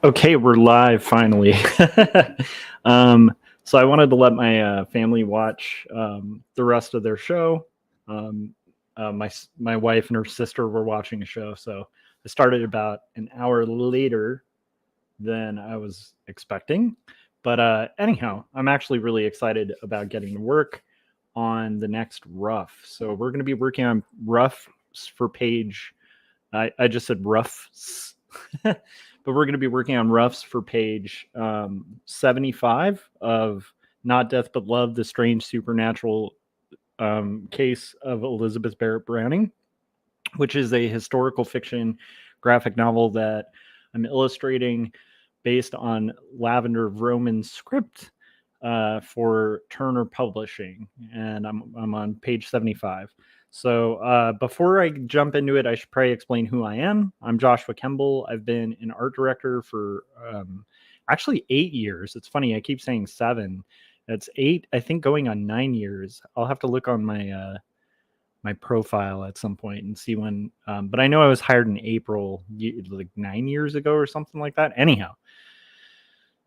Okay, we're live finally. So I wanted to let my family watch the rest of their show. Um, my wife and her sister were watching a show, so I started about an hour later than I was expecting. But anyhow, I'm actually really excited about getting to work on the next rough. So we're going to be working on roughs for page. I just said roughs. But we're going to be working on roughs for page 75 of Not Death But Love, the Strange Supernatural Case of Elizabeth Barrett Browning, which is a historical fiction graphic novel that I'm illustrating based on Lavender Vroman's script for Turner Publishing. And I'm on page 75. So before I jump into it, I should probably explain who I am. I'm Joshua Kemble. I've been an art director for actually 8 years. It's funny, I keep saying 7. It's 8, I think, going on 9 years. I'll have to look on my profile at some point and see when. But I know I was hired in April, like 9 years ago or something like that. Anyhow,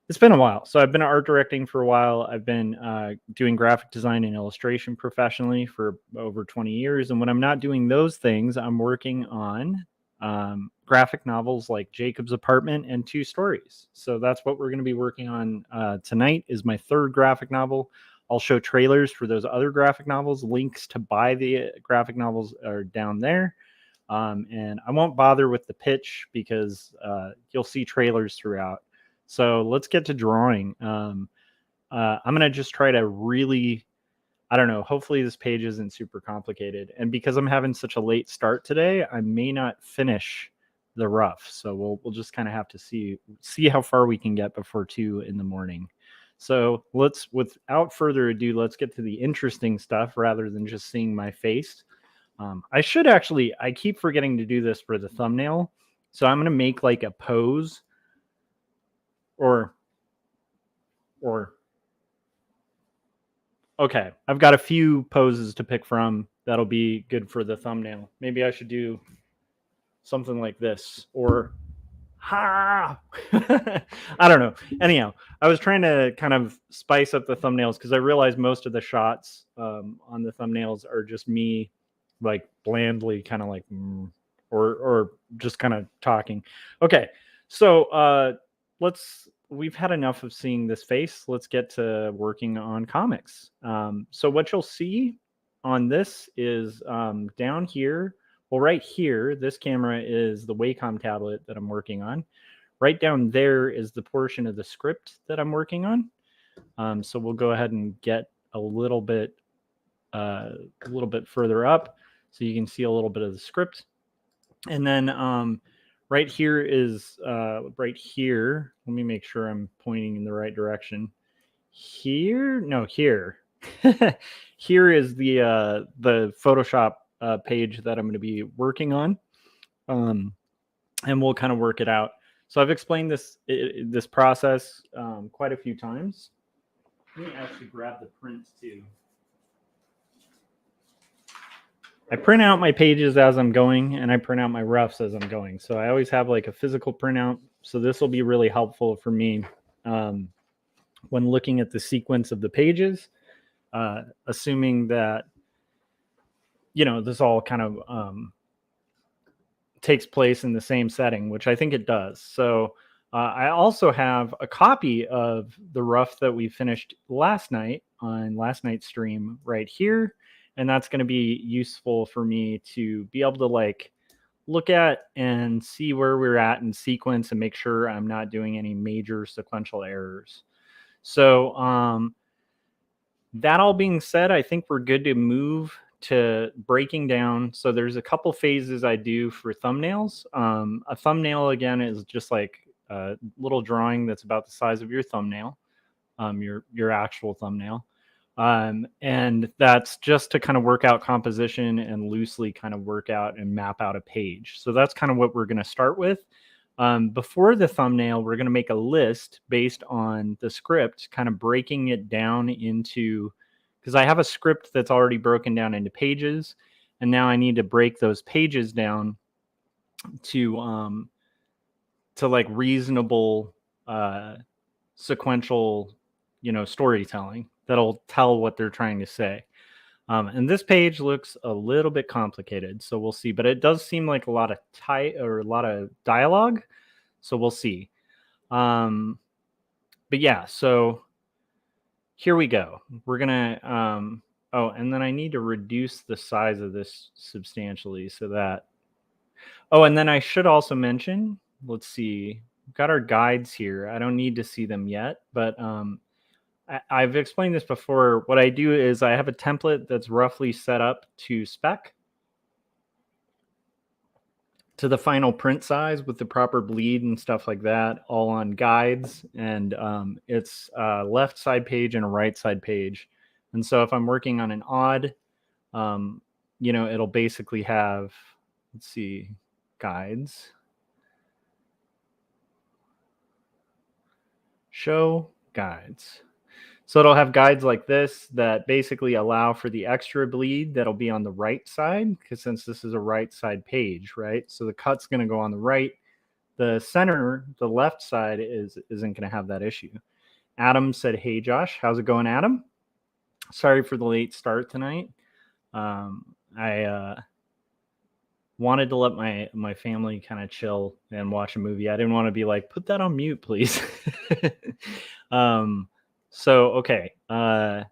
it's been a while. So I've been art directing for a while. I've been doing graphic design and illustration professionally for over 20 years. And when I'm not doing those things, I'm working on graphic novels like Jacob's Apartment and Two Stories. So that's what we're going to be working on tonight is my third graphic novel. I'll show trailers for those other graphic novels. Links to buy the graphic novels are down there. And I won't bother with the pitch because you'll see trailers throughout. So let's get to drawing. I'm going to just try to really, I don't know, hopefully this page isn't super complicated. And because I'm having such a late start today, I may not finish the rough. So we'll just kind of have to see how far we can get before 2 in the morning. So without further ado, let's get to the interesting stuff rather than just seeing my face. I keep forgetting to do this for the thumbnail. So I'm going to make like a pose or okay, I've got a few poses to pick from that'll be good for the thumbnail. Maybe I should do something like this or ha. I don't know. Anyhow, I was trying to kind of spice up the thumbnails because I realized most of the shots on the thumbnails are just me like blandly kind of like or just kind of talking. Okay, so we've had enough of seeing this face. Let's get to working on comics. So what you'll see on this is down here. Well, right here, this camera is the Wacom tablet that I'm working on. Right down there is the portion of the script that I'm working on. So we'll go ahead and get a little bit further up so you can see a little bit of the script. And then right here is right here. Let me make sure I'm pointing in the right direction. Here is the Photoshop page that I'm going to be working on, and we'll kind of work it out. So I've explained this process quite a few times. Let me actually grab the prints too. I print out my pages as I'm going, and I print out my roughs as I'm going. So I always have like a physical printout. So this will be really helpful for me when looking at the sequence of the pages, assuming that, this all kind of takes place in the same setting, which I think it does. So I also have a copy of the rough that we finished last night on last night's stream right here. And that's going to be useful for me to be able to like look at and see where we're at in sequence and make sure I'm not doing any major sequential errors. So that all being said, I think we're good to move to breaking down. So there's a couple phases I do for thumbnails. A thumbnail, again, is just like a little drawing that's about the size of your thumbnail, your actual thumbnail. And that's just to kind of work out composition and loosely kind of work out and map out a page. So that's kind of what we're going to start with. Before the thumbnail, we're going to make a list based on the script, kind of breaking it down into, because I have a script that's already broken down into pages, and now I need to break those pages down to to like reasonable sequential, storytelling that'll tell what they're trying to say. And this page looks a little bit complicated, so we'll see. But it does seem like a lot of a lot of dialogue, so we'll see. But yeah, so here we go. We're gonna. Oh, and then I need to reduce the size of this substantially so that. Oh, and then I should also mention. Let's see. We've got our guides here. I don't need to see them yet, but I've explained this before. What I do is I have a template that's roughly set up to spec to the final print size with the proper bleed and stuff like that, all on guides. And it's a left side page and a right side page. And so if I'm working on an odd, it'll basically have, let's see, guides. Show guides. So it'll have guides like this that basically allow for the extra bleed that'll be on the right side, because since this is a right side page, right? So the cut's going to go on the right. The center, the left side isn't going to have that issue. Adam said, "Hey Josh, how's it going, Adam? Sorry for the late start tonight. I wanted to let my family kind of chill and watch a movie. I didn't want to be like, put that on mute, please." So, okay, we're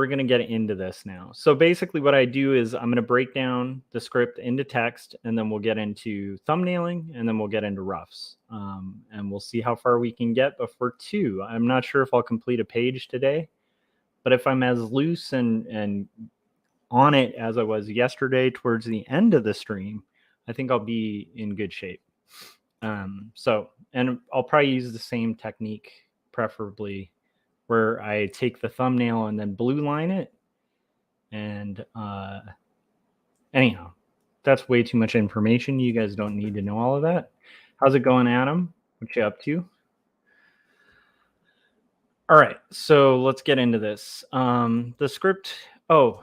going to get into this now. So basically what I do is I'm going to break down the script into text, and then we'll get into thumbnailing, and then we'll get into roughs. And we'll see how far we can get before 2. I'm not sure if I'll complete a page today, but if I'm as loose and on it as I was yesterday towards the end of the stream, I think I'll be in good shape. And I'll probably use the same technique, preferably where I take the thumbnail and then blue line it. And anyhow, that's way too much information. You guys don't need to know all of that. How's it going, Adam? What you up to? All right, so let's get into this. The script. Oh,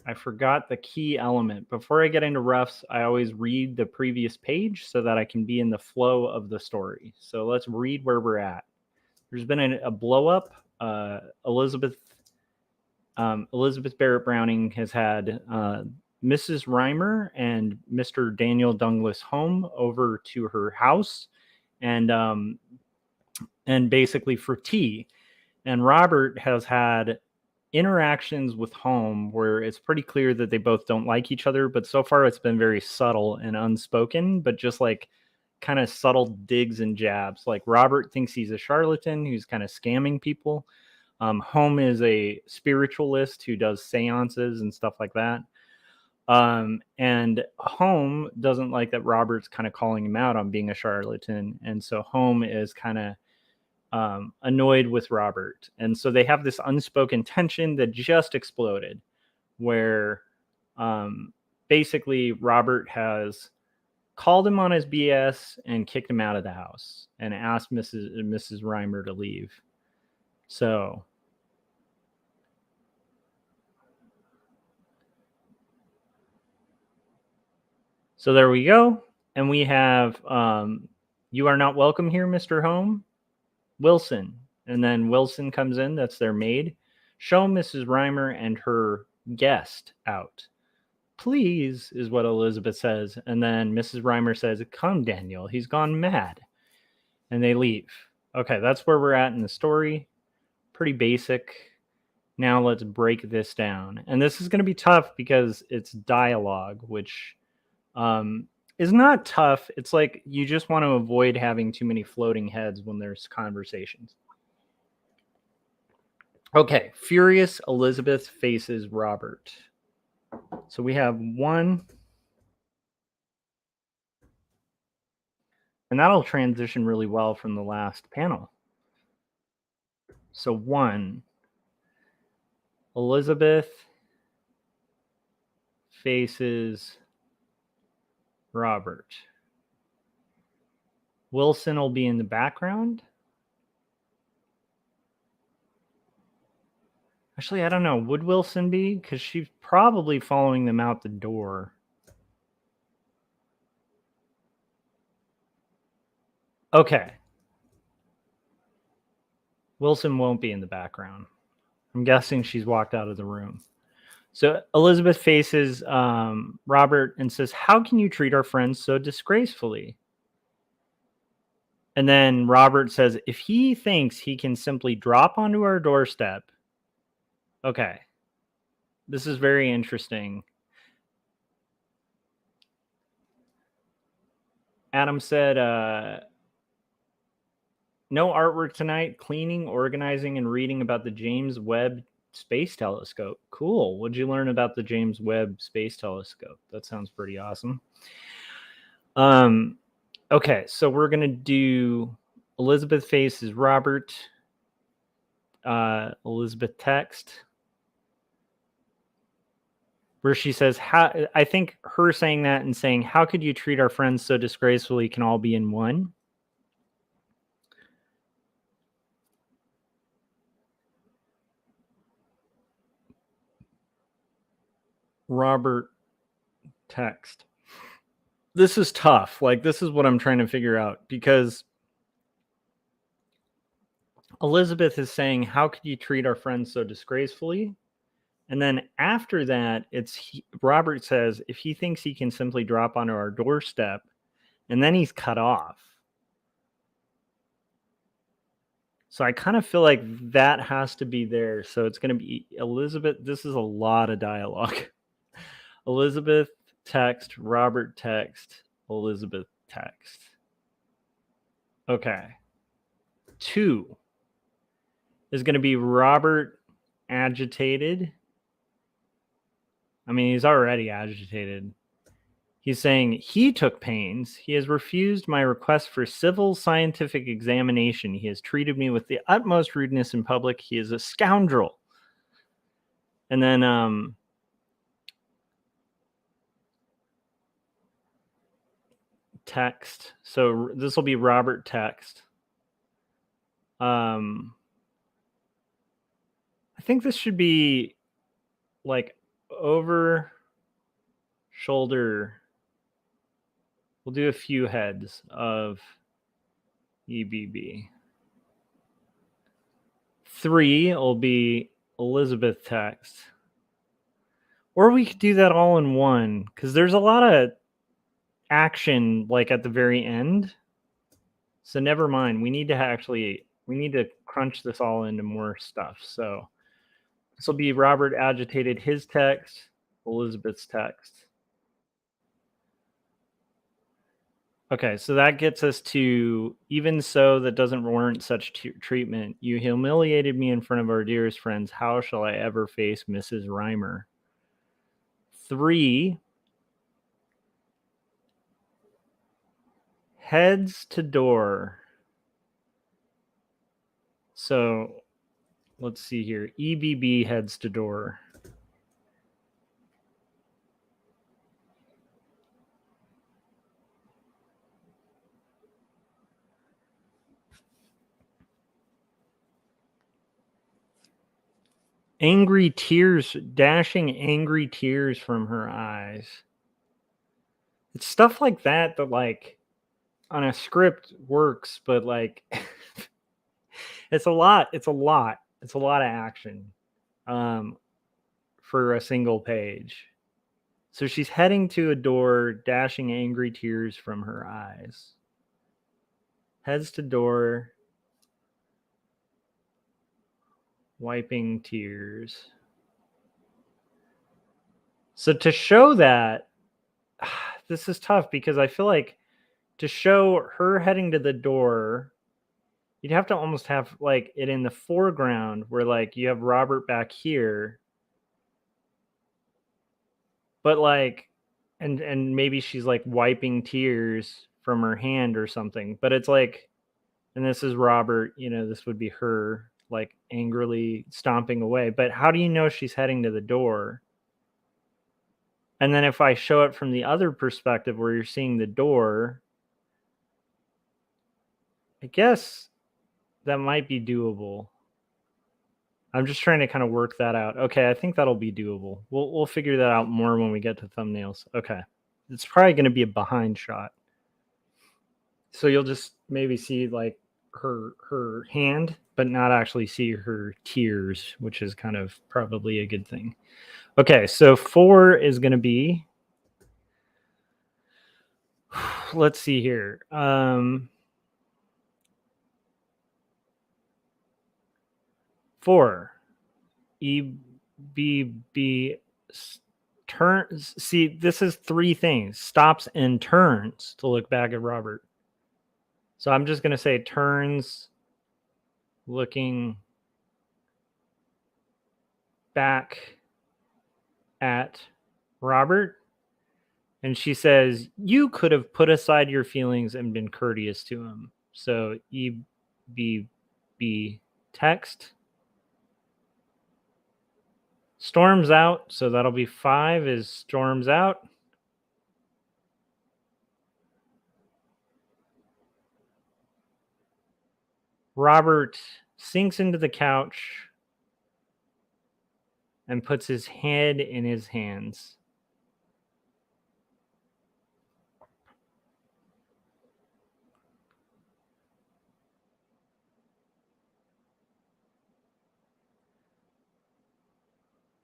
I forgot the key element. Before I get into roughs, I always read the previous page so that I can be in the flow of the story. So let's read where we're at. There's been a blow up. Elizabeth Barrett Browning has had Mrs. Reimer and Mr. Daniel Douglas home over to her house, and basically for tea. And Robert has had interactions with home where it's pretty clear that they both don't like each other, but so far it's been very subtle and unspoken, but just like kind of subtle digs and jabs. Like Robert thinks he's a charlatan who's kind of scamming people. Home is a spiritualist who does seances and stuff like that. And Home doesn't like that Robert's kind of calling him out on being a charlatan. And so Home is kind of annoyed with Robert. And so they have this unspoken tension that just exploded where basically Robert has called him on his BS and kicked him out of the house and asked Mrs. Reimer to leave. So there we go. And we have "You are not welcome here, Mr. Home. Wilson." And then Wilson comes in, that's their maid. "Show Mrs. Reimer and her guest out, please," is what Elizabeth says. And then Mrs. Reimer says, "Come, Daniel, he's gone mad." And they leave. Okay, that's where we're at in the story. Pretty basic. Now let's break this down. And this is going to be tough because it's dialogue, which is not tough. It's like you just want to avoid having too many floating heads when there's conversations. Okay, furious Elizabeth faces Robert. So we have 1, and that'll transition really well from the last panel. So 1, Elizabeth faces Robert. Wilson will be in the background. Actually, I don't know. Would Wilson be? Because she's probably following them out the door. Okay. Wilson won't be in the background. I'm guessing she's walked out of the room. So Elizabeth faces Robert and says, "How can you treat our friends so disgracefully?" And then Robert says, "If he thinks he can simply drop onto our doorstep." Okay. This is very interesting. Adam said, no artwork tonight, cleaning, organizing, and reading about the James Webb Space Telescope. Cool. What'd you learn about the James Webb Space Telescope? That sounds pretty awesome. Okay, so we're gonna do Elizabeth faces Robert. Elizabeth text where she says, "How?" I think her saying that and saying, "How could you treat our friends so disgracefully?" can all be in one. Robert text. This is tough. Like, this is what I'm trying to figure out because Elizabeth is saying, "How could you treat our friends so disgracefully?" And then after that, Robert says, "If he thinks he can simply drop onto our doorstep," and then he's cut off. So I kind of feel like that has to be there. So it's going to be Elizabeth. This is a lot of dialogue. Elizabeth text, Robert text, Elizabeth text. Okay. 2 is going to be Robert agitated. I mean, he's already agitated. He's saying he took pains. He has refused my request for civil scientific examination. He has treated me with the utmost rudeness in public. He is a scoundrel. And then text. So this will be Robert text. I think this should be like over shoulder. We'll do a few heads of EBB. 3 will be Elizabeth text. Or we could do that all in one because there's a lot of action like at the very end. So never mind. We need to crunch this all into more stuff. So this will be Robert agitated, his text, Elizabeth's text. Okay, so that gets us to, "Even so, that doesn't warrant such treatment. You humiliated me in front of our dearest friends. How shall I ever face Mrs. Reimer?" 3, heads to door. So let's see here. EBB heads to door. Angry tears, dashing angry tears from her eyes. It's stuff like that like on a script works, but like it's a lot of action for a single page. So she's heading to a door, dashing angry tears from her eyes. Heads to door, wiping tears. So to show that, this is tough because I feel like to show her heading to the door, you'd have to almost have like it in the foreground where like you have Robert back here, but like, and maybe she's like wiping tears from her hand or something, but it's like, and this is Robert, this would be her like angrily stomping away. But how do you know she's heading to the door? And then if I show it from the other perspective where you're seeing the door, I guess that might be doable. I'm just trying to kind of work that out. Okay, I think that'll be doable. We'll figure that out more when we get to thumbnails. Okay. It's probably going to be a behind shot. So you'll just maybe see like her hand, but not actually see her tears, which is kind of probably a good thing. Okay, so 4 is going to be, let's see here. 4, EBB turns. See, this is 3 things: stops and turns to look back at Robert. So I'm just going to say turns, looking back at Robert. And she says, you could have put aside your feelings and been courteous to him. So EBB text. Storms out. So that'll be 5 is storms out. Robert sinks into the couch and puts his head in his hands.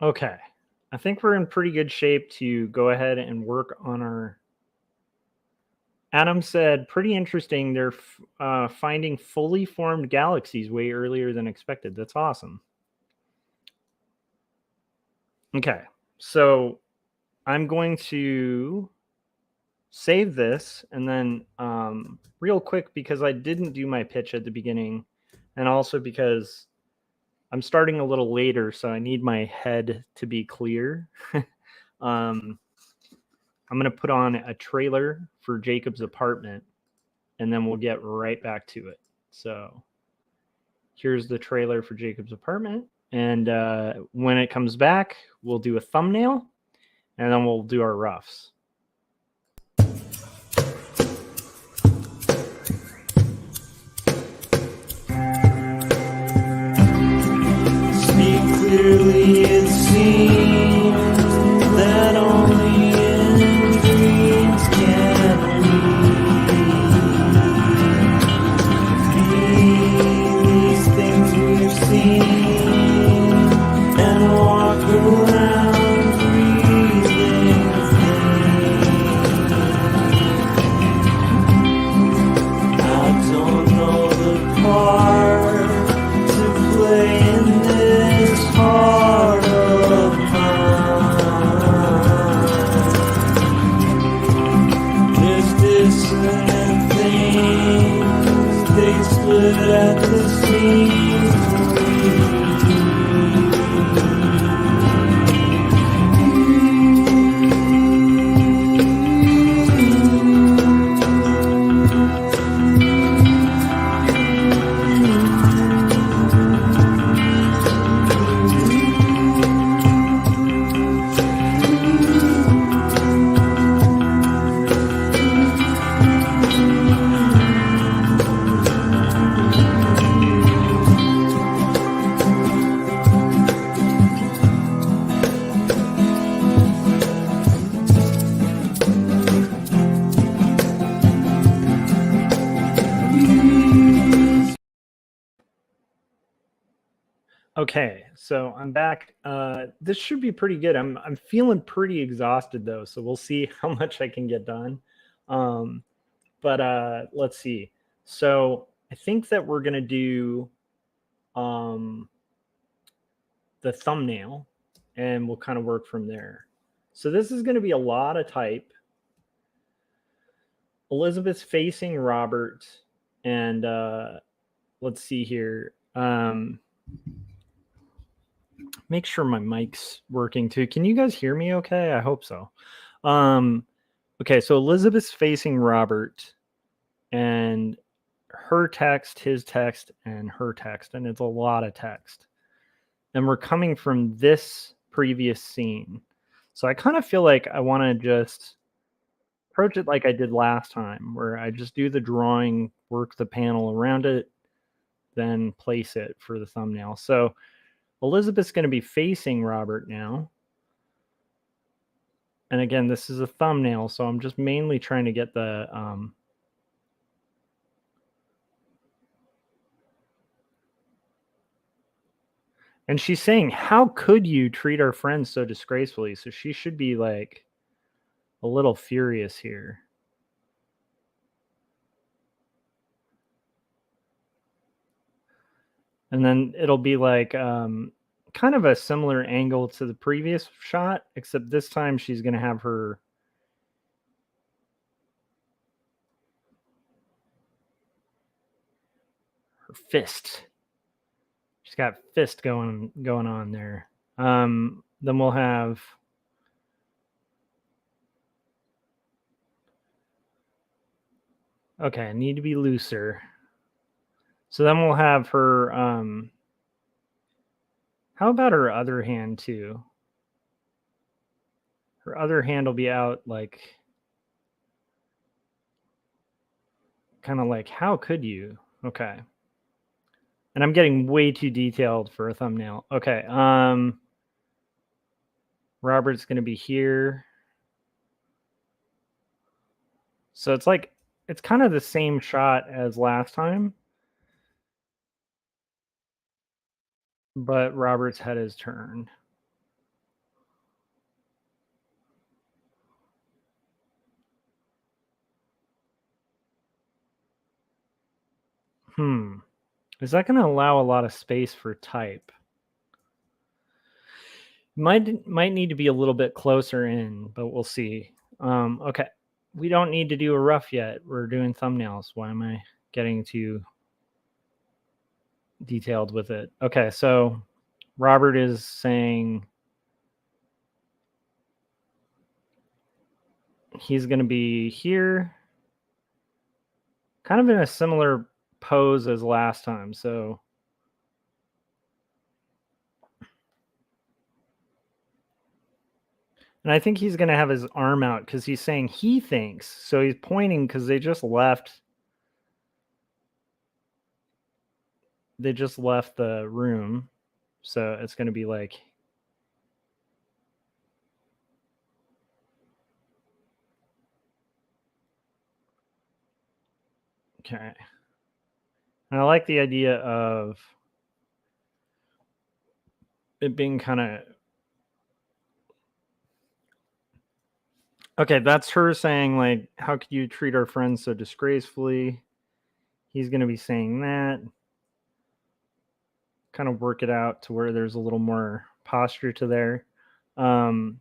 Okay. I think we're in pretty good shape to go ahead and work on our... Adam said, pretty interesting. They're finding fully formed galaxies way earlier than expected. That's awesome. Okay. So I'm going to save this, and then real quick, because I didn't do my pitch at the beginning, and also because I'm starting a little later, so I need my head to be clear. I'm going to put on a trailer for Jacob's apartment, and then we'll get right back to it. So here's the trailer for Jacob's apartment. And when it comes back, we'll do a thumbnail, and then we'll do our roughs. Speak clearly, it seems that only in dreams can we be these things we've seen and walk around breathing pain. I don't know the part to play in this heart of mine. There's dissonant things, they split at the seams. Okay, so I'm back. This should be pretty good. I'm feeling pretty exhausted though, so we'll see how much I can get done. But let's see. So I think that we're gonna do the thumbnail, and we'll kind of work from there. So this is gonna be a lot of type. Elizabeth's facing Robert, and let's see here. Make sure my mic's working too. Can you guys hear me okay? I hope so. Okay, so Elizabeth's facing Robert, and her text, his text, and her text, and it's a lot of text. And we're coming from this previous scene. So I kind of feel like I want to just approach it like I did last time, where I just do the drawing, work the panel around it, then place it for the thumbnail. So Elizabeth's going to be facing Robert now. And again, this is a thumbnail, so I'm just mainly trying to get the And she's saying, how could you treat our friends so disgracefully? So she should be like a little furious here. And then it'll be like kind of a similar angle to the previous shot, except this time she's going to have her fist. She's got fist going on there. Then we'll have okay, need to be looser. So then we'll have her how about her other hand too? Her other hand will be out like kind of like how could you? Okay. And I'm getting way too detailed for a thumbnail. Okay. Robert's going to be here. So it's like it's kind of the same shot as last time, but Robert's head is turned. Is that going to allow a lot of space for type? Might need to be a little bit closer in, but we'll see. Okay. We don't need to do a rough yet. We're doing thumbnails. Why am I getting too detailed with it? Okay, so Robert is saying he's going to be here, kind of in a similar pose as last time. So and I think he's going to have his arm out because he's saying he thinks. So he's pointing because they just left. They just left the room. So it's going to be like okay. And I like the idea of it being kind of okay. That's her saying like, "How could you treat our friends so disgracefully?" He's going to be saying that. Kind of work it out to where there's a little more posture to there. We'll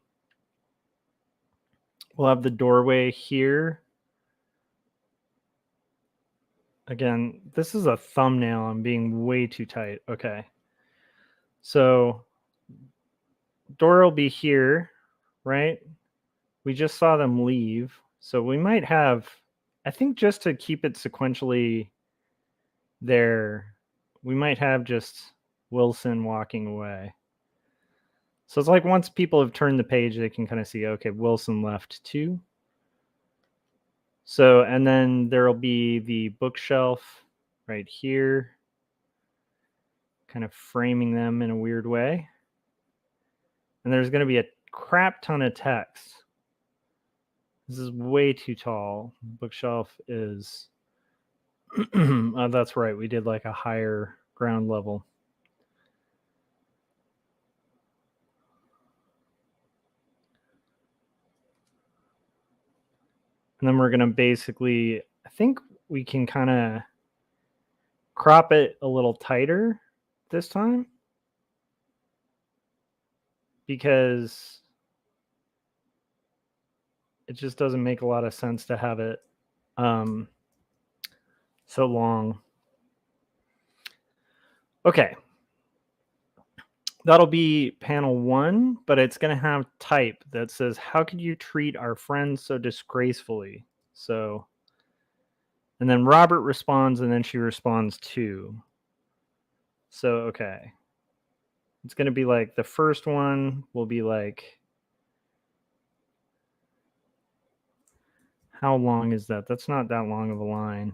have the doorway here. Again, this is a thumbnail. I'm being way too tight. Okay. So door will be here, right? We just saw them leave. So we might have, I think just to keep it sequentially there, we might have just Wilson walking away. So it's like once people have turned the page, they can kind of see, okay, Wilson left too. So, and then there'll be the bookshelf right here, kind of framing them in a weird way. And there's going to be a crap ton of text. This is way too tall. Bookshelf is, that's right. We did like a higher ground level. And then we're going to basically, I think we can kind of crop it a little tighter this time because it just doesn't make a lot of sense to have it so long. Okay. That'll be panel 1, but it's going to have type that says, how could you treat our friends so disgracefully? So, and then Robert responds, and then she responds too. So, okay. It's going to be like the first one will be like, how long is that? That's not that long of a line.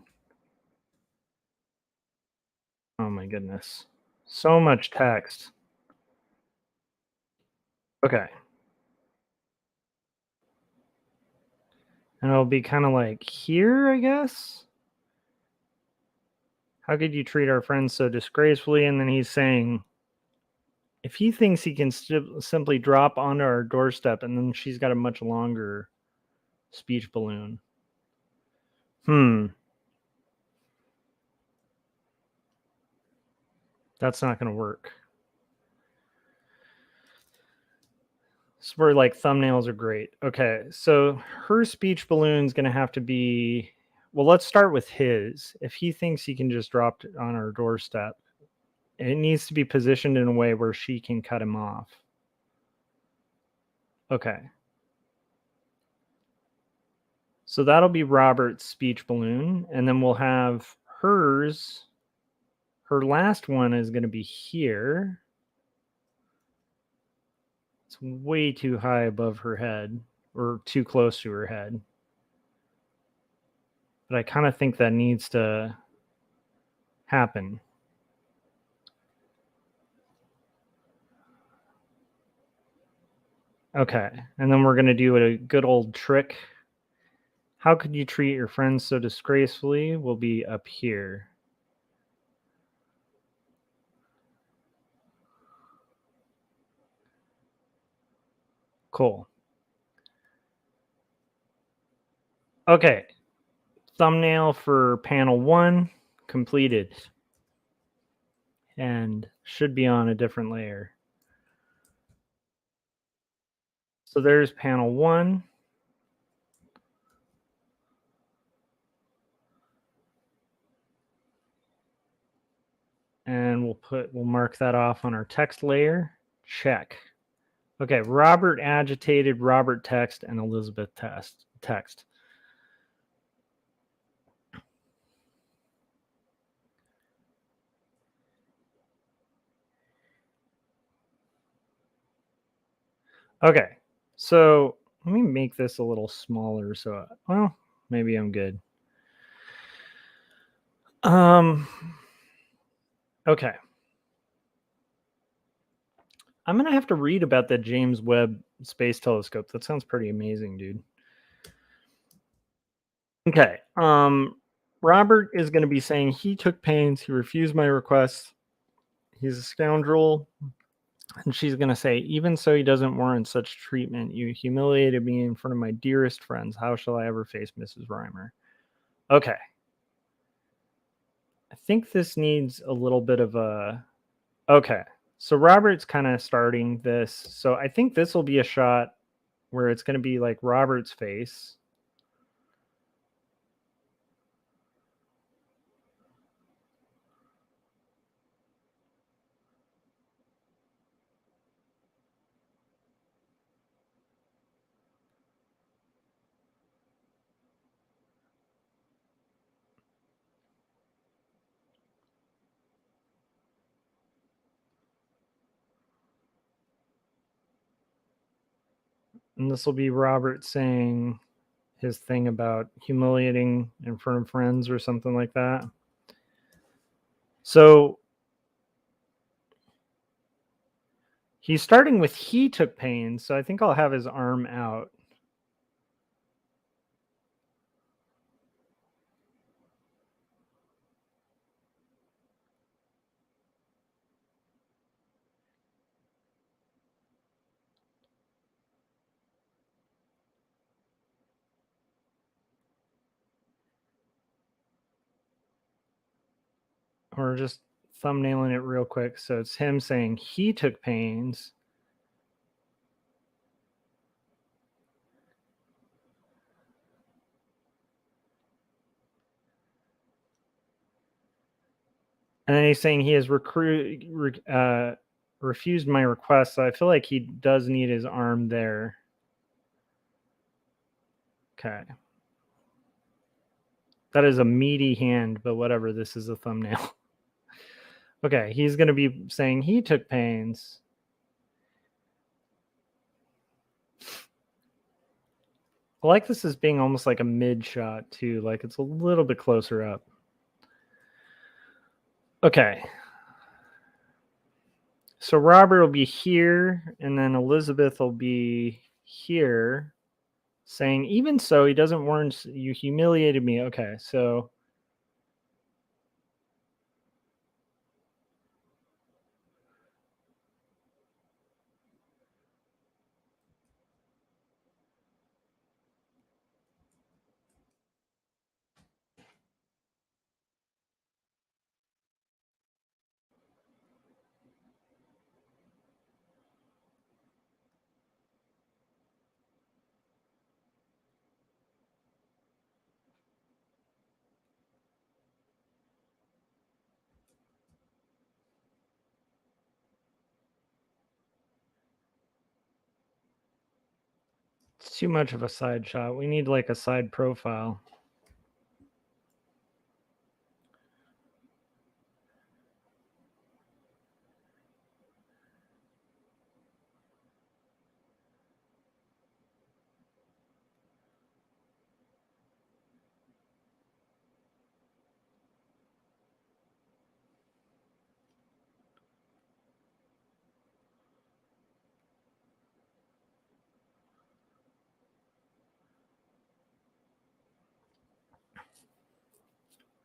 Oh my goodness. So much text. Okay. And it'll be kind of like here, I guess. How could you treat our friends so disgracefully? And then he's saying, If he thinks he can simply drop onto our doorstep, and then she's got a much longer speech balloon. That's not going to work. So we're like, thumbnails are great. Okay, so her speech balloon is going to have to be, well, let's start with his. If he thinks he can just drop it on our doorstep, it needs to be positioned in a way where she can cut him off. Okay. So that'll be Robert's speech balloon, and then we'll have hers. Her last one is going to be here. It's way too high above her head, or too close to her head. But I kind of think that needs to happen. Okay, and then we're going to do a good old trick. How could you treat your friends so disgracefully? Will be up here. Cool. Okay, thumbnail for panel 1 completed, and should be on a different layer. So there's panel 1. And we'll mark that off on our text layer. Check. Okay, Robert agitated, Robert text, and Elizabeth text. Okay, so let me make this a little smaller. So, well, maybe I'm good. Okay. I'm going to have to read about the James Webb Space Telescope. That sounds pretty amazing, dude. Okay. Robert is going to be saying he took pains. He refused my request. He's a scoundrel. And she's going to say, even so, he doesn't warrant such treatment. You humiliated me in front of my dearest friends. How shall I ever face Mrs. Reimer? Okay. I think this needs a little bit of a... Okay. So Robert's kind of starting this. So I think this will be a shot where it's going to be like Robert's face. And this will be Robert saying his thing about humiliating in front of friends or something like that. So he's starting with he took pains. So I think I'll have his arm out. Or just thumbnailing it real quick. So it's him saying he took pains. And then he's saying he has refused my request. So I feel like he does need his arm there. Okay. That is a meaty hand, but whatever. This is a thumbnail. Okay. He's going to be saying he took pains. I like this as being almost like a mid shot too. Like it's a little bit closer up. Okay. So Robert will be here, and then Elizabeth will be here, saying, even so, he doesn't warrant, you humiliated me. Okay, so It's too much of a side shot. We need like a side profile.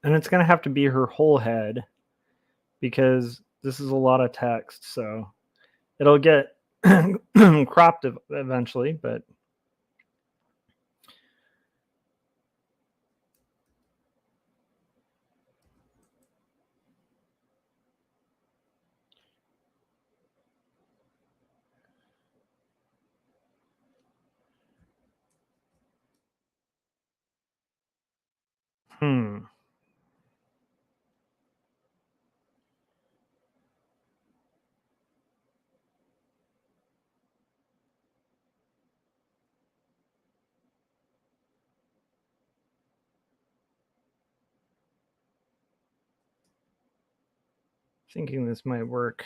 And it's going to have to be her whole head because this is a lot of text. So it'll get cropped eventually, but thinking this might work.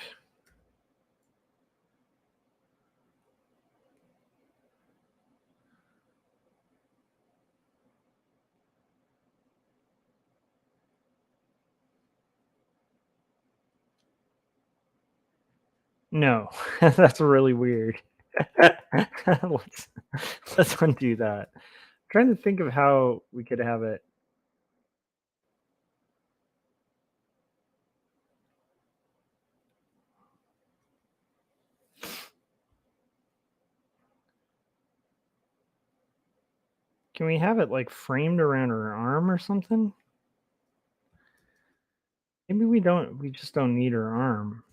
No, that's really weird. let's undo that. I'm trying to think of how we could have it. Can we have it like framed around her arm or something? Maybe we just don't need her arm.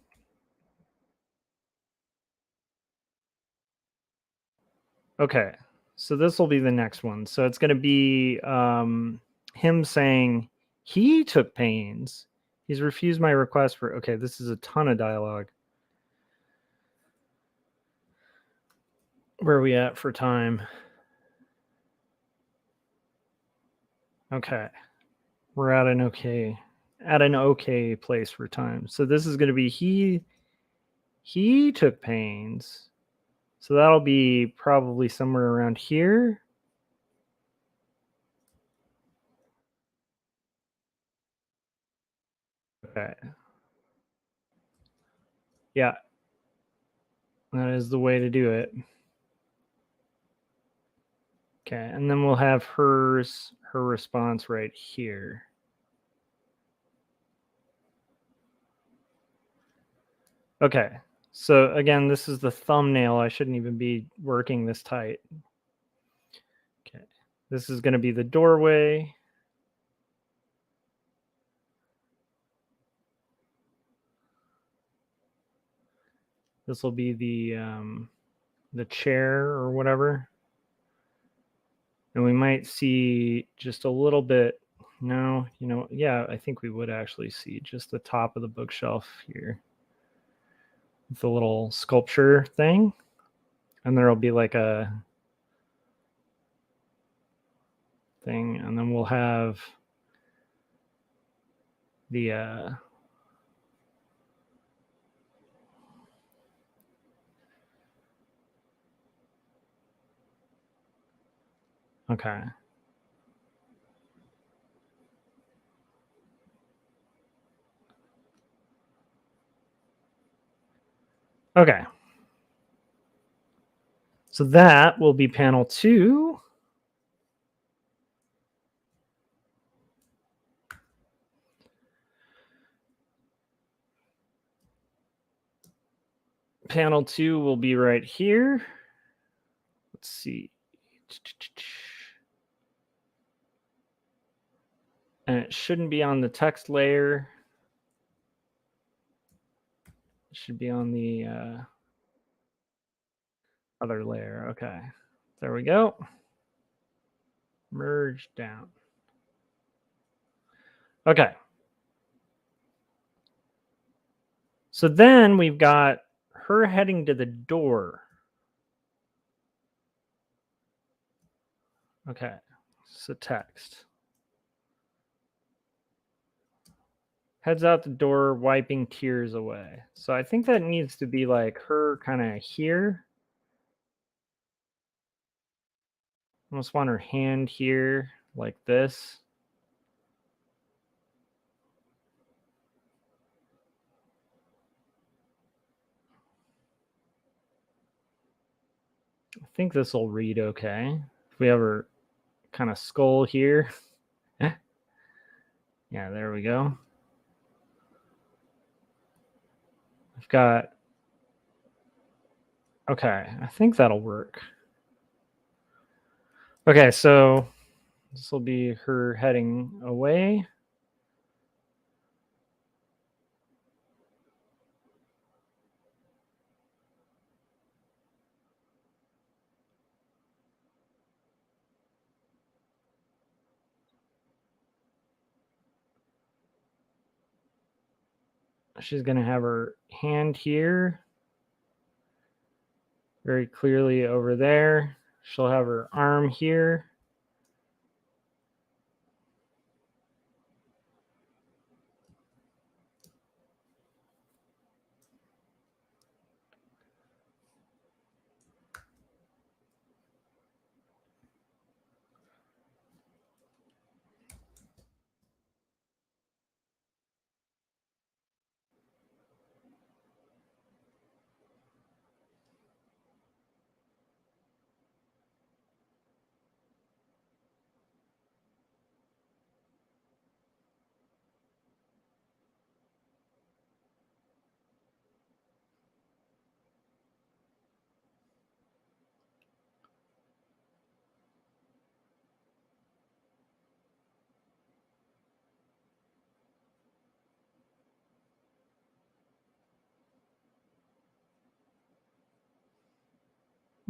Okay, so this will be the next one. So it's going to be him saying he took pains. He's refused my request for. Okay, this is a ton of dialogue. Where are we at for time? Okay, we're at an okay place for time. So this is going to be he took pains. So that'll be probably somewhere around here. Okay. Yeah. That is the way to do it. Okay, and then we'll have her response right here. Okay, so again, this is the thumbnail. I shouldn't even be working this tight. Okay, this is going to be the doorway. This will be the chair or whatever. And we might see just a little bit. No, yeah, I think we would actually see just the top of the bookshelf here. With the little sculpture thing. And there'll be like a thing. And then we'll have the okay. Okay. So that will be panel 2. Panel 2 will be right here. Let's see. And it shouldn't be on the text layer. It should be on the other layer. Okay. There we go. Merge down. Okay. So then we've got her heading to the door. Okay, so text. Heads out the door, wiping tears away. So I think that needs to be like her kind of here. Almost want her hand here, like this. I think this will read okay. If we have her kind of skull here. Yeah, there we go. I've got, okay, I think that'll work. Okay, so this will be her heading away. She's going to have her hand here, very clearly over there. She'll have her arm here.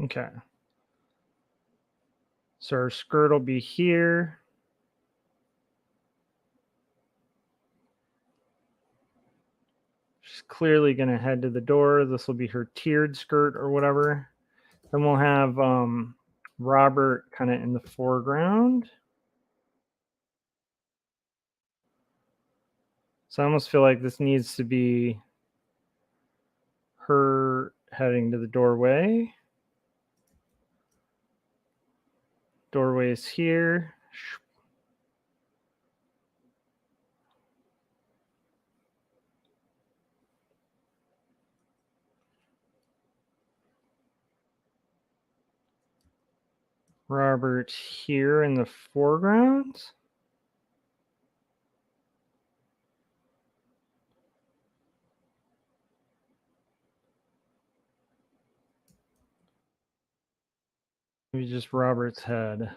Okay. So her skirt will be here. She's clearly going to head to the door. This will be her tiered skirt or whatever. Then we'll have Robert kind of in the foreground. So I almost feel like this needs to be her heading to the doorway. Doorway's here. Robert here in the foreground. Maybe just Robert's head.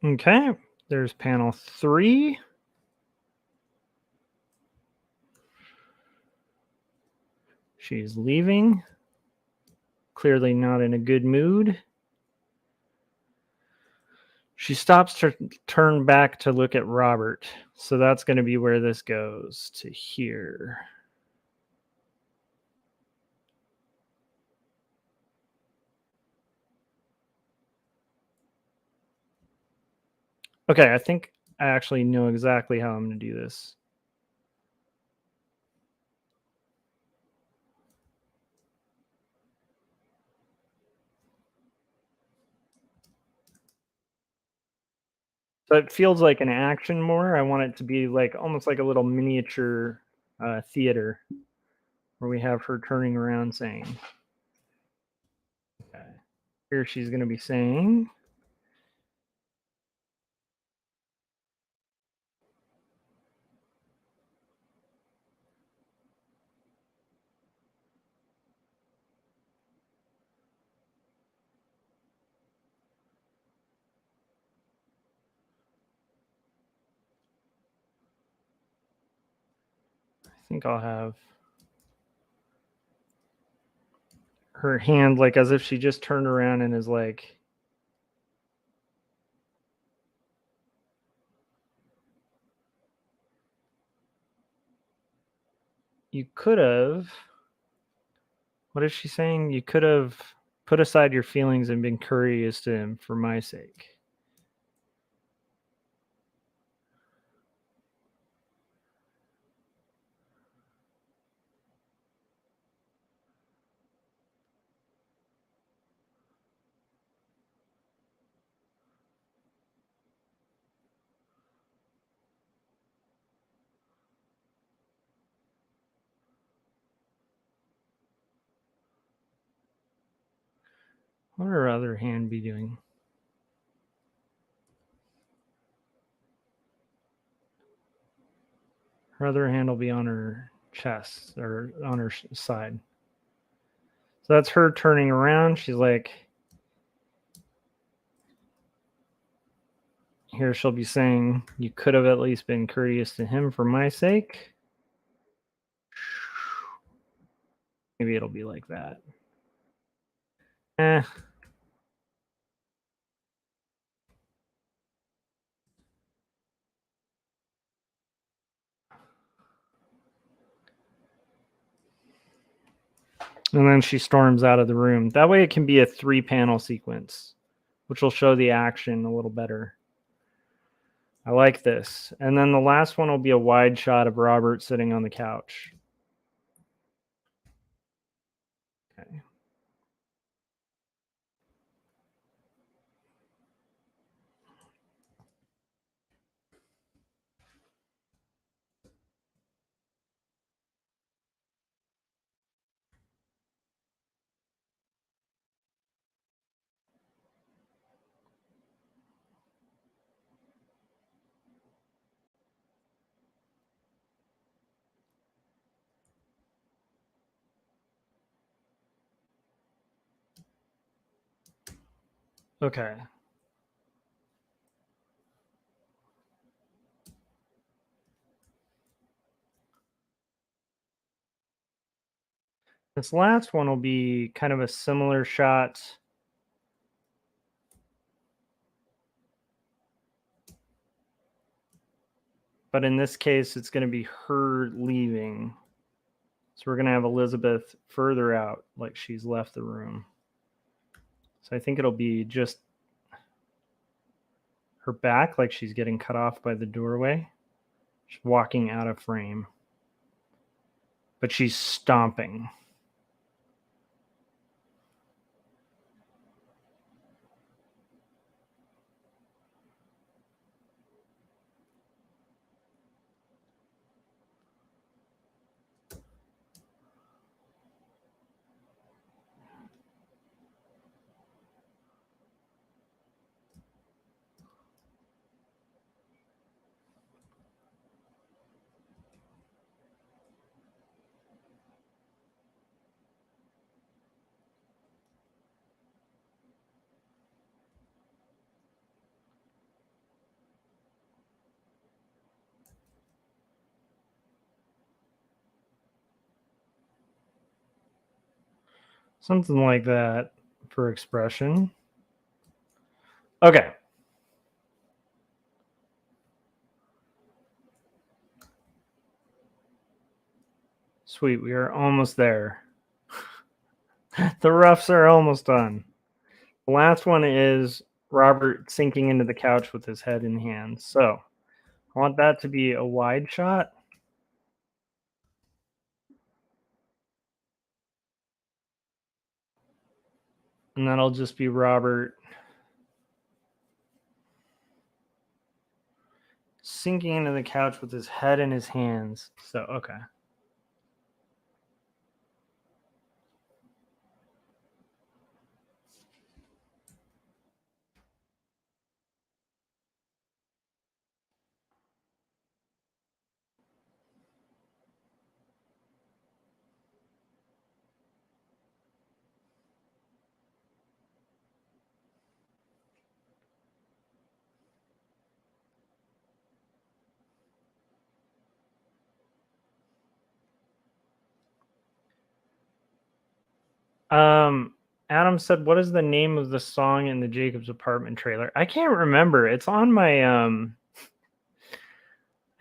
Okay, there's panel 3. She's leaving. Clearly not in a good mood. She stops to turn back to look at Robert. So that's going to be where this goes, to here. Okay, I think I actually know exactly how I'm going to do this. So it feels like an action more. I want it to be like almost like a little miniature theater where we have her turning around saying, okay. Here she's going to be saying, think I'll have her hand like as if she just turned around and is like, you could have, what is she saying? You could have put aside your feelings and been courteous to him for my sake. What would her other hand be doing? Her other hand will be on her chest or on her side. So that's her turning around. She's like, here she'll be saying, you could have at least been courteous to him for my sake. Maybe it'll be like that. Eh. And then she storms out of the room. That way it can be a 3-panel sequence, which will show the action a little better. I like this. And then the last one will be a wide shot of Robert sitting on the couch. Okay. Okay. This last one will be kind of a similar shot. But in this case, it's going to be her leaving. So we're going to have Elizabeth further out, like she's left the room. So I think it'll be just her back, like she's getting cut off by the doorway. She's walking out of frame. But she's stomping. Something like that for expression. Okay. Sweet, we are almost there. The roughs are almost done. The last one is Robert sinking into the couch with his head in hands. So I want that to be a wide shot. And that'll just be Robert sinking into the couch with his head in his hands. So, okay. Adam said, "What is the name of the song in the Jacob's Apartment trailer?" I can't remember. It's on my I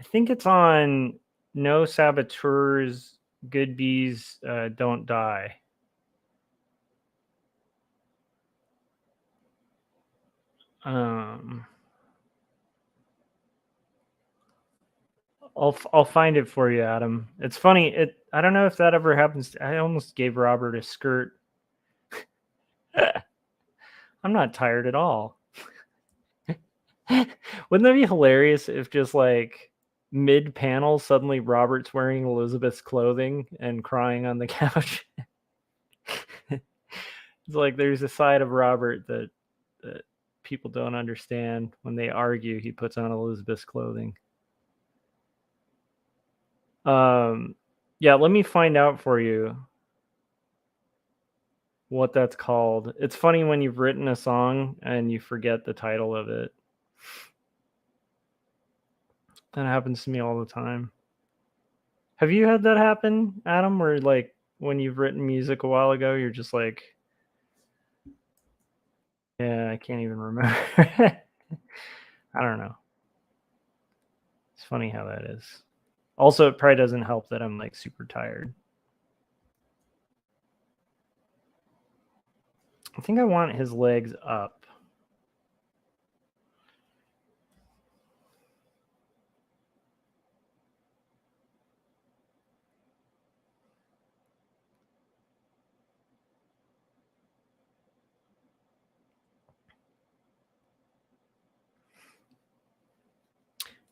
think it's on No Saboteurs, Good Bees Don't Die. I'll find it for you, Adam. It's funny. I don't know if that ever happens. I almost gave Robert a skirt. I'm not tired at all. Wouldn't that be hilarious if just like mid panel suddenly Robert's wearing Elizabeth's clothing and crying on the couch? It's like there's a side of Robert that people don't understand. When they argue, he puts on Elizabeth's clothing. Yeah, let me find out for you what that's called. It's funny when you've written a song and you forget the title of it. That happens to me all the time. Have you had that happen, Adam, where like when you've written music a while ago, you're just like, yeah, I can't even remember. I don't know. It's funny how that is. Also, it probably doesn't help that I'm like super tired. I think I want his legs up.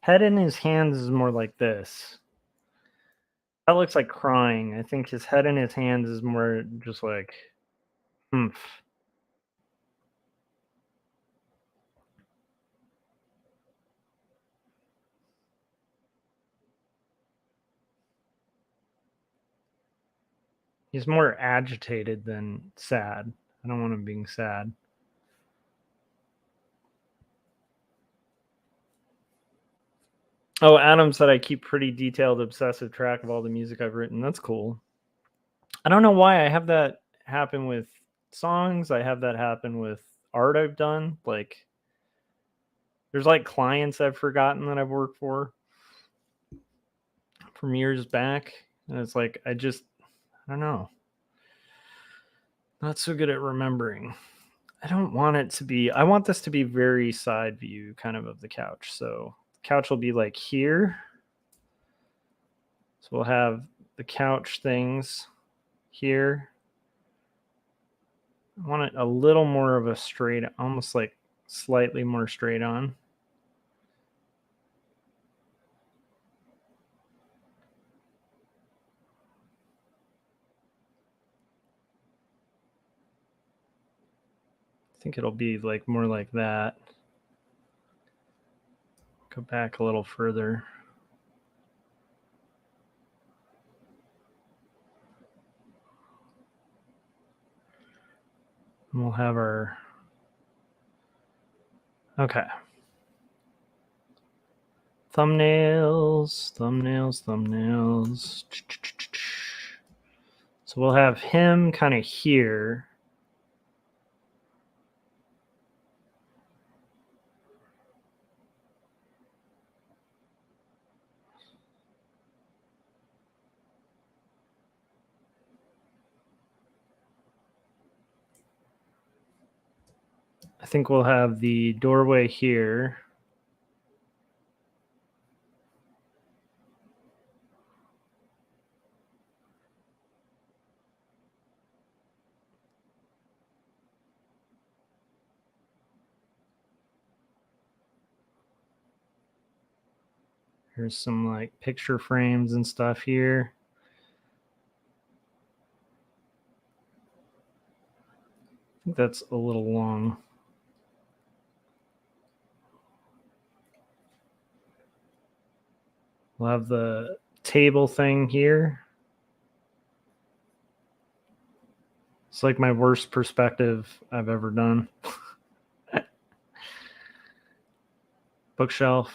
Head in his hands is more like this. That looks like crying. I think his head in his hands is more just like, humph. He's more agitated than sad. I don't want him being sad. Oh, Adam said I keep pretty detailed, obsessive track of all the music I've written. That's cool. I don't know why I have that happen with songs. I have that happen with art I've done. Like, there's like clients I've forgotten that I've worked for from years back. And it's like, I don't know. Not so good at remembering. I don't want it to be, I want this to be very side view kind of the couch. So the couch will be like here. So we'll have the couch things here. I want it a little more of a straight, almost like slightly more straight on. I think it'll be like more like that. Go back a little further. And we'll have our, okay. Thumbnails. So we'll have him kind of here. I think we'll have the doorway here. Here's some like picture frames and stuff here. I think that's a little long. We'll have the table thing here. It's like my worst perspective I've ever done. Bookshelf.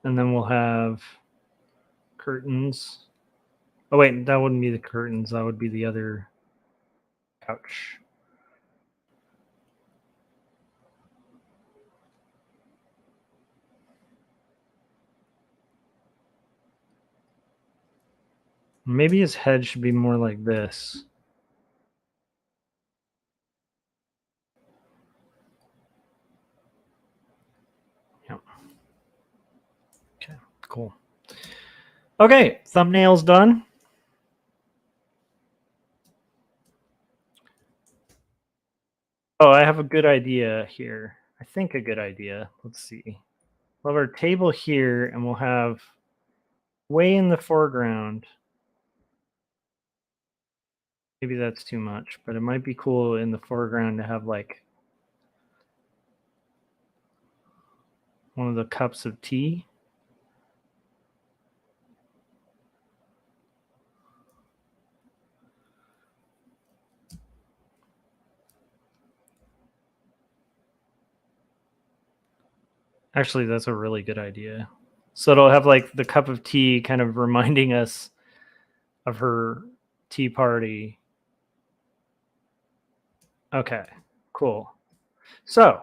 And then we'll have curtains. Oh wait, that wouldn't be the curtains. That would be the other couch. Maybe his head should be more like this. Yep. Okay, cool. Okay, thumbnail's done. Oh, I have a good idea here. I think a good idea. Let's see. We'll have our table here, and we'll have way in the foreground. Maybe that's too much, but it might be cool in the foreground to have like one of the cups of tea. Actually, that's a really good idea. So it'll have like the cup of tea kind of reminding us of her tea party. Okay, cool. So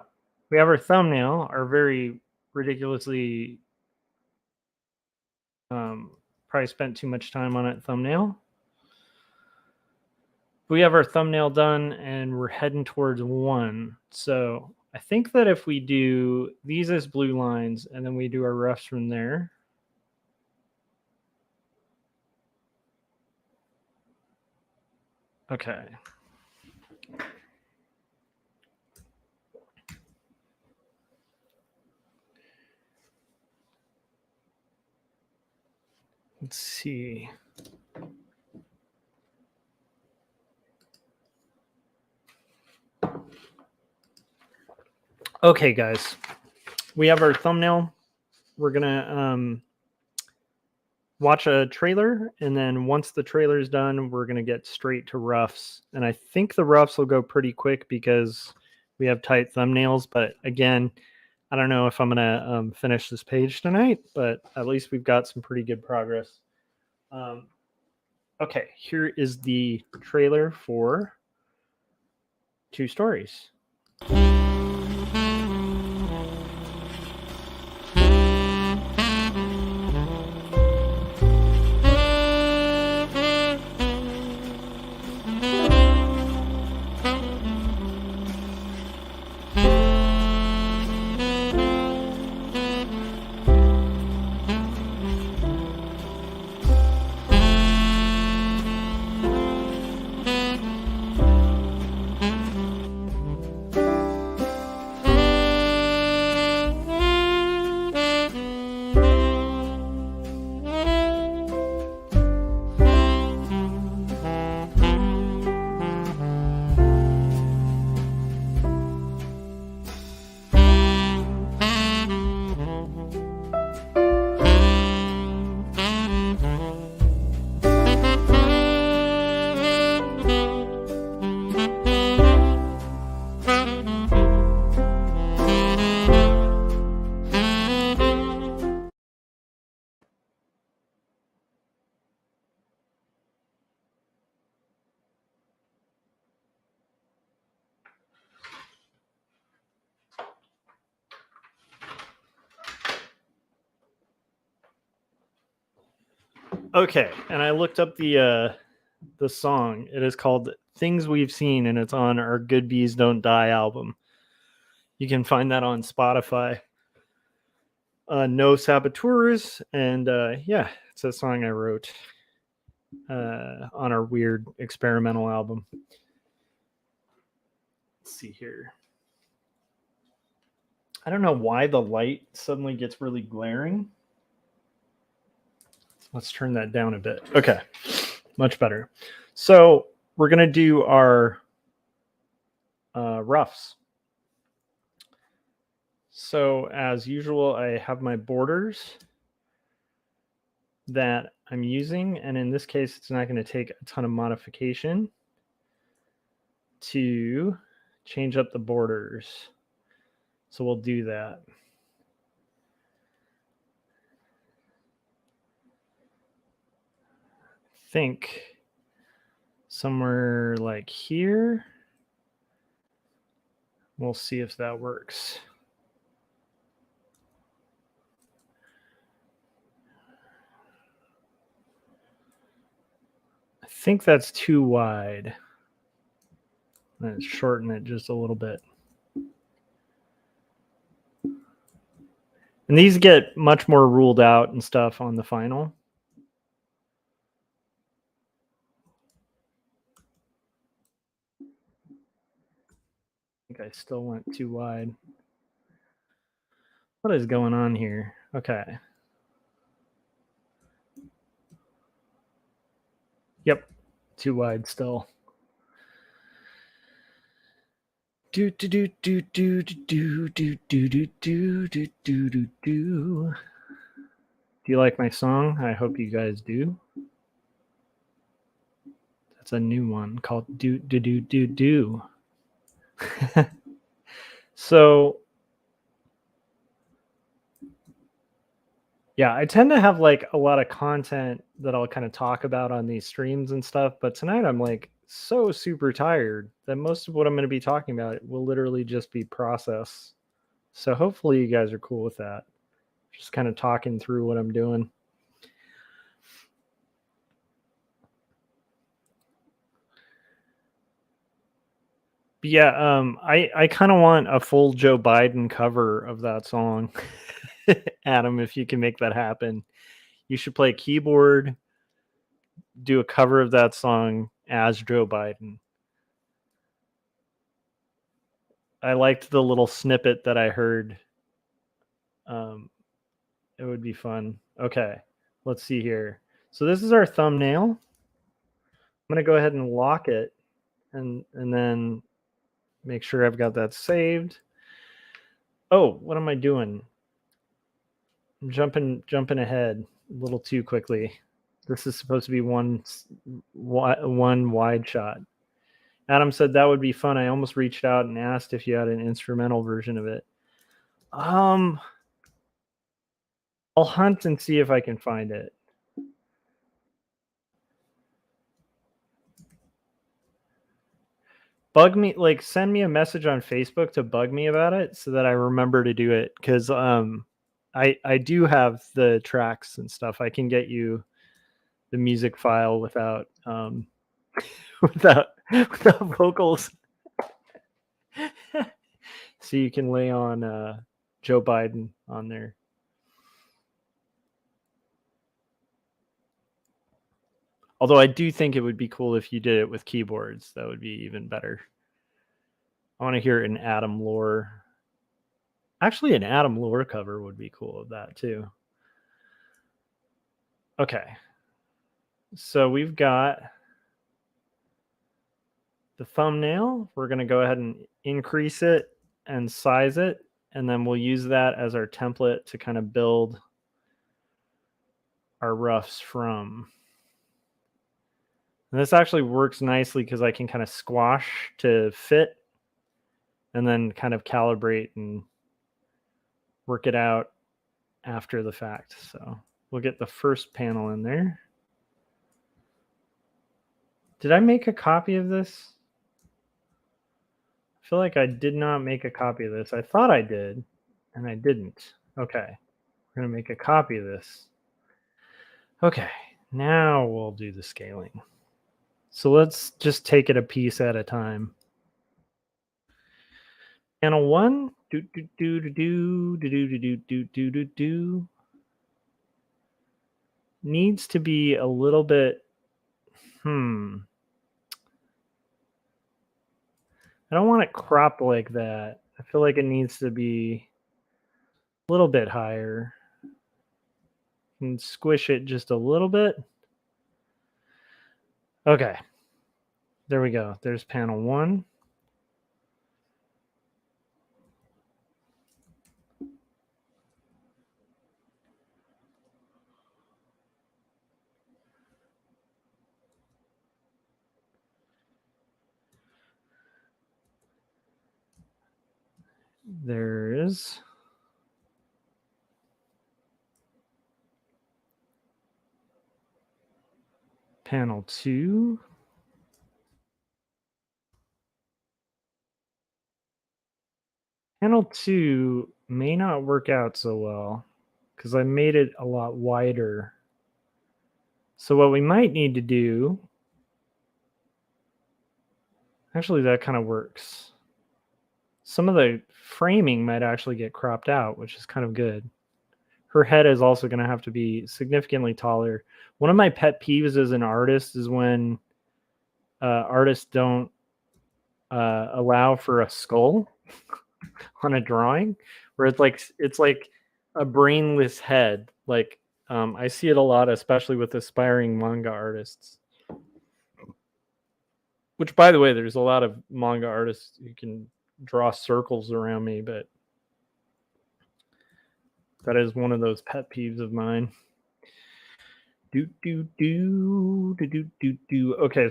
we have our thumbnail, our very ridiculously probably spent too much time on it thumbnail. We have our thumbnail done and we're heading towards 1. So I think that if we do these as blue lines and then we do our roughs from there. Okay. Let's see. Okay, guys. We have our thumbnail. We're going to watch a trailer, and then once the trailer is done, we're going to get straight to roughs. And I think the roughs will go pretty quick because we have tight thumbnails. But again, I don't know if I'm going to finish this page tonight, but at least we've got some pretty good progress. Okay, here is the trailer for 2 Stories. Okay, and I looked up the song. It is called Things We've Seen, and it's on our Good Bees Don't Die album. You can find that on Spotify. No Saboteurs, and yeah, it's a song I wrote on our weird experimental album. Let's see here. I don't know why the light suddenly gets really glaring. Let's turn that down a bit. Okay, much better. So we're going to do our roughs. So as usual, I have my borders that I'm using. And in this case, it's not going to take a ton of modification to change up the borders. So we'll do that. think somewhere like here. We'll see if that works. I think that's too wide. Let's shorten it just a little bit. And these get much more ruled out and stuff on the final. I think I still went too wide. What is going on here? Okay. Yep, too wide still. Do do do do do do do do do do do do do do. Do you like my song? I hope you guys do. That's a new one called Do Do Do Do Do. So yeah, I tend to have like a lot of content that I'll kind of talk about on these streams and stuff, but tonight I'm like so super tired that most of what I'm going to be talking about will literally just be process. So hopefully you guys are cool with that. Just kind of talking through what I'm doing. But yeah, I kind of want a full Joe Biden cover of that song. Adam, if you can make that happen, you should play keyboard, do a cover of that song as Joe Biden. I liked the little snippet that I heard. It would be fun. Okay, let's see here. So this is our thumbnail. I'm gonna go ahead and lock it, and then make sure I've got that saved. Oh, what am I doing? I'm jumping ahead a little too quickly. This is supposed to be one wide shot. Adam said that would be fun. I almost reached out and asked if you had an instrumental version of it. I'll hunt and see if I can find it. Bug me, like send me a message on Facebook to bug me about it so that I remember to do it, because I do have the tracks and stuff. I can get you the music file without without vocals. So you can lay on Joe Biden on there. Although I do think it would be cool if you did it with keyboards. That would be even better. I want to hear an Adam Lore. Actually, an Adam Lore cover would be cool of that too. Okay. So we've got the thumbnail. We're going to go ahead and increase it and size it. And then we'll use that as our template to kind of build our roughs from. And this actually works nicely because I can kind of squash to fit and then kind of calibrate and work it out after the fact. So we'll get the first panel in there. Did I make a copy of this? I feel like I did not make a copy of this. I thought I did, and I didn't. Okay, we're going to make a copy of this. Okay, now we'll do the scaling. So let's just take it a piece at a time. Panel 1, do do do do do do do do do do do do, needs to be a little bit. I don't want it cropped like that. I feel like it needs to be a little bit higher. And squish it just a little bit. Okay. There we go. There's panel 1. There is. Panel 2. Panel 2 may not work out so well because I made it a lot wider. So what we might need to do, actually that kind of works. Some of the framing might actually get cropped out, which is kind of good. Her head is also going to have to be significantly taller. One of my pet peeves as an artist is when artists don't allow for a skull on a drawing, where it's like a brainless head. Like I see it a lot, especially with aspiring manga artists. Which, by the way, there's a lot of manga artists who can draw circles around me, but that is one of those pet peeves of mine. Okay,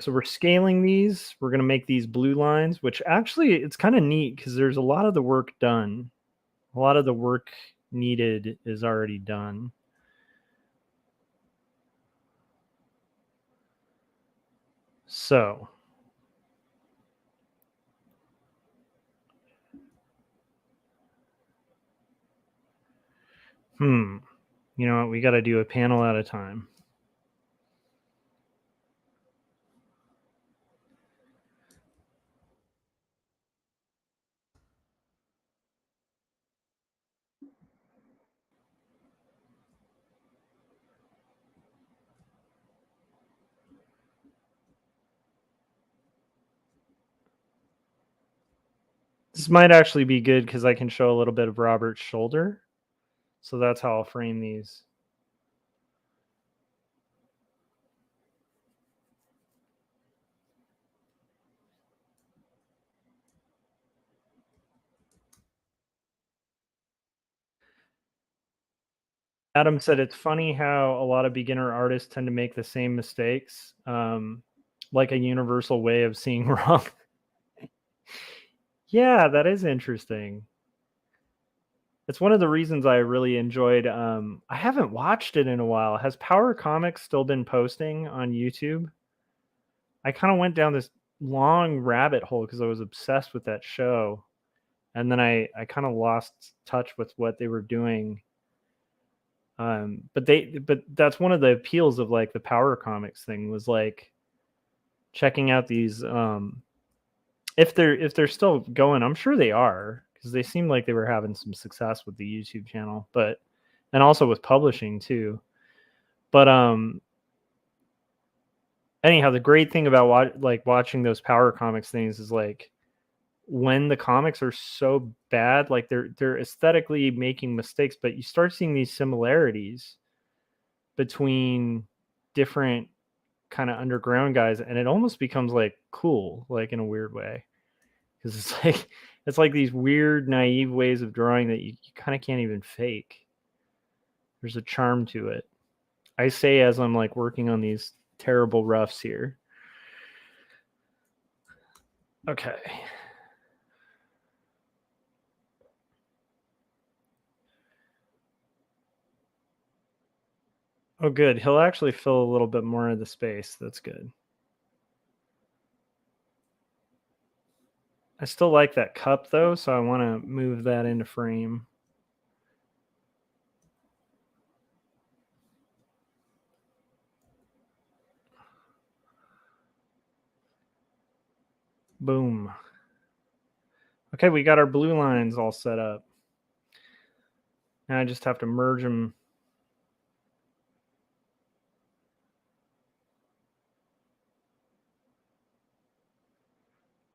so we're scaling these. We're going to make these blue lines, which actually it's kind of neat because there's a lot of the work done. A lot of the work needed is already done. So you know what? We got to do a panel at a time. This might actually be good because I can show a little bit of Robert's shoulder. So that's how I'll frame these. Adam said it's funny how a lot of beginner artists tend to make the same mistakes, like a universal way of seeing wrong. Yeah, that is interesting. It's one of the reasons I really enjoyed. I haven't watched it in a while. Has Power Comics still been posting on YouTube? I kind of went down this long rabbit hole because I was obsessed with that show, and then I kind of lost touch with what they were doing. But that's one of the appeals of like the Power Comics thing was like checking out these. If they're still going, I'm sure they are because they seemed like they were having some success with the YouTube channel, but and also with publishing too. But anyhow, the great thing about watching those Power Comics things is like when the comics are so bad, like they're aesthetically making mistakes, but you start seeing these similarities between different kind of underground guys, and it almost becomes like cool, like in a weird way, because it's like these weird naive ways of drawing that you kind of can't even fake. There's a charm to it. I say as I'm like working on these terrible roughs here. Okay. Oh, good. He'll actually fill a little bit more of the space. That's good. I still like that cup though, so I want to move that into frame. Boom. Okay, we got our blue lines all set up. Now I just have to merge them.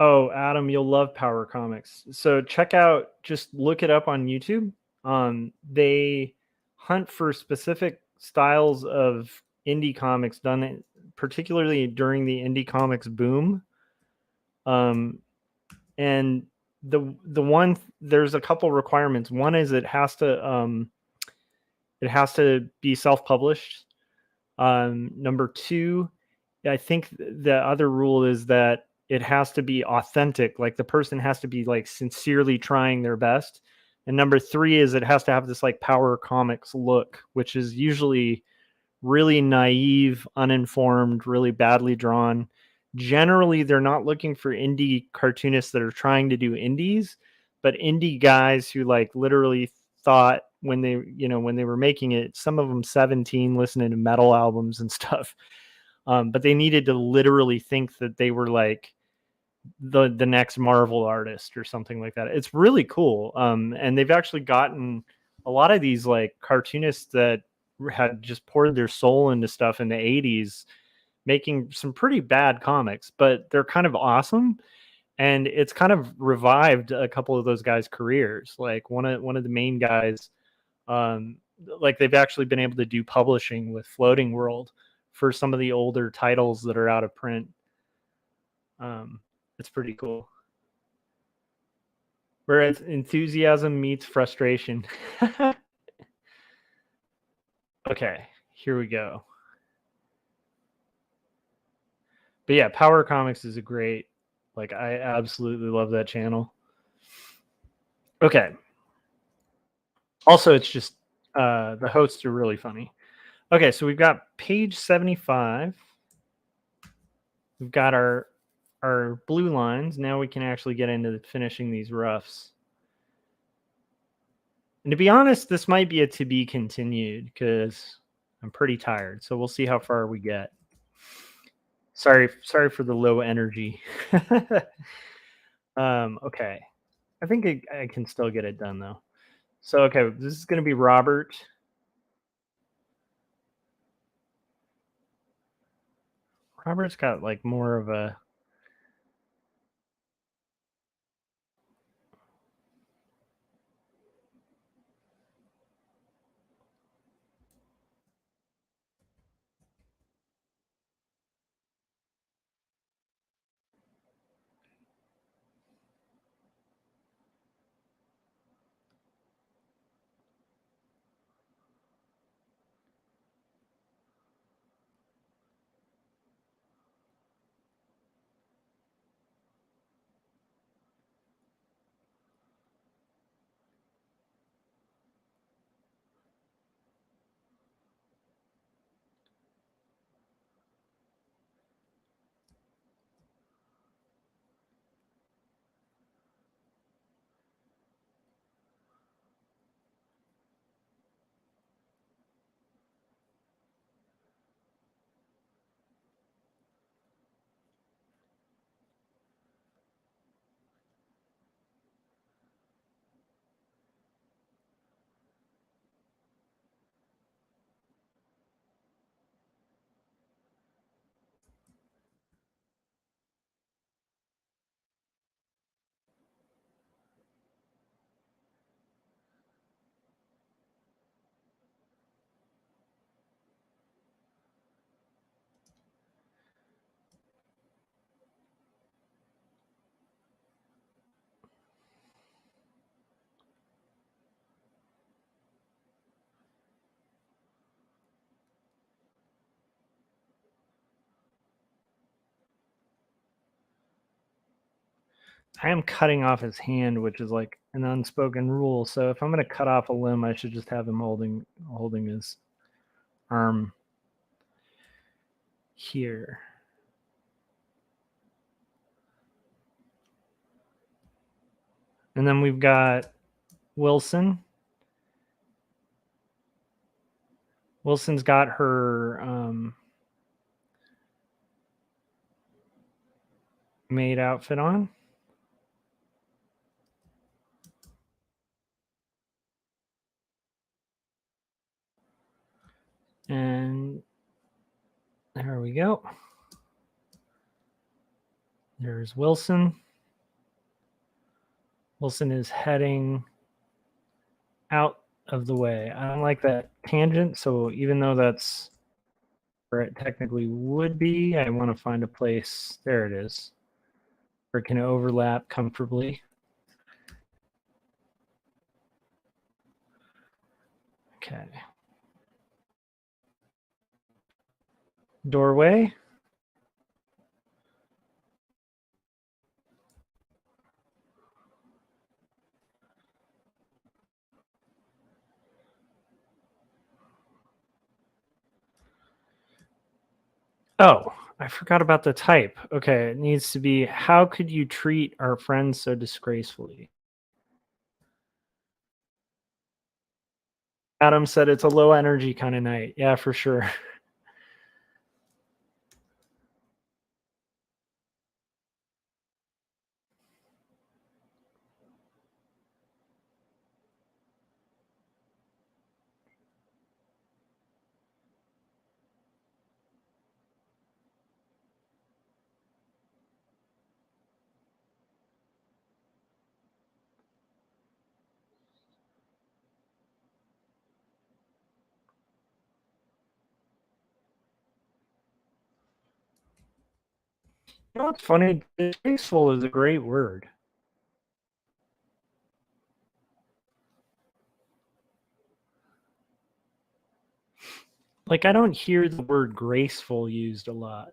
Oh, Adam, you'll love Power Comics. So check out, just look it up on YouTube. They hunt for specific styles of indie comics done particularly during the indie comics boom. And the one, there's a couple requirements. One is it has to be self-published. Number two, I think the other rule is that it has to be authentic. Like the person has to be like sincerely trying their best. And number three is it has to have this like Power Comics look, which is usually really naive, uninformed, really badly drawn. Generally, they're not looking for indie cartoonists that are trying to do indies, but indie guys who like literally thought when they, when they were making it, some of them 17 listening to metal albums and stuff. But they needed to literally think that they were like the next Marvel artist or something like that. It's really cool. And they've actually gotten a lot of these like cartoonists that had just poured their soul into stuff in the 80s, making some pretty bad comics, but they're kind of awesome. And it's kind of revived a couple of those guys' careers. Like one of the main guys, um, like they've actually been able to do publishing with Floating World for some of the older titles that are out of print. Um, it's pretty cool. Whereas enthusiasm meets frustration. Okay, here we go. But yeah, Power Comics is a great, like, I absolutely love that channel. Okay. Also, it's just the hosts are really funny. Okay, so we've got page 75. We've got our blue lines. Now we can actually get into finishing these roughs. And to be honest, this might be a to be continued because I'm pretty tired. So we'll see how far we get. Sorry for the low energy. Okay. I think I can still get it done though. So okay, this is going to be Robert. Robert's got like more of a I am cutting off his hand, which is like an unspoken rule. So if I'm going to cut off a limb, I should just have him holding his arm here. And then we've got Wilson. Wilson's got her maid outfit on. And there we go. There's Wilson. Wilson is heading out of the way. I don't like that tangent, so even though that's where it technically would be, I want to find a place. There it is. Where it can overlap comfortably. Okay. Doorway. Oh, I forgot about the type. Okay, it needs to be, how could you treat our friends so disgracefully? Adam said it's a low energy kind of night. Yeah, for sure. You know what's funny? Disgraceful is a great word. Like, I don't hear the word graceful used a lot.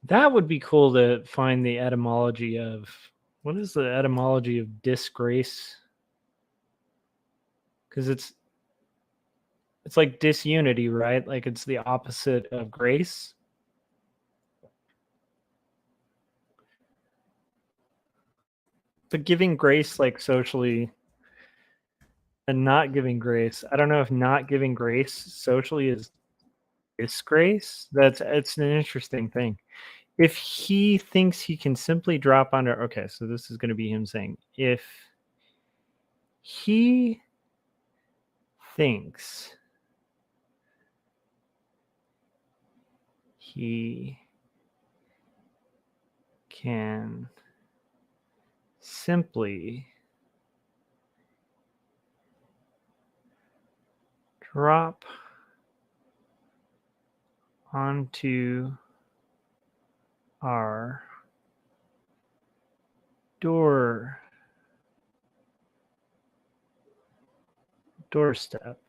That would be cool to find the etymology of. What is the etymology of disgrace? Because it's like disunity, right? Like it's the opposite of grace. But giving grace, like socially, and not giving grace. I don't know if not giving grace socially is disgrace. That's it's an interesting thing. If he thinks he can simply drop under, okay, so this is going to be him saying, if he thinks he can simply drop onto our doorstep.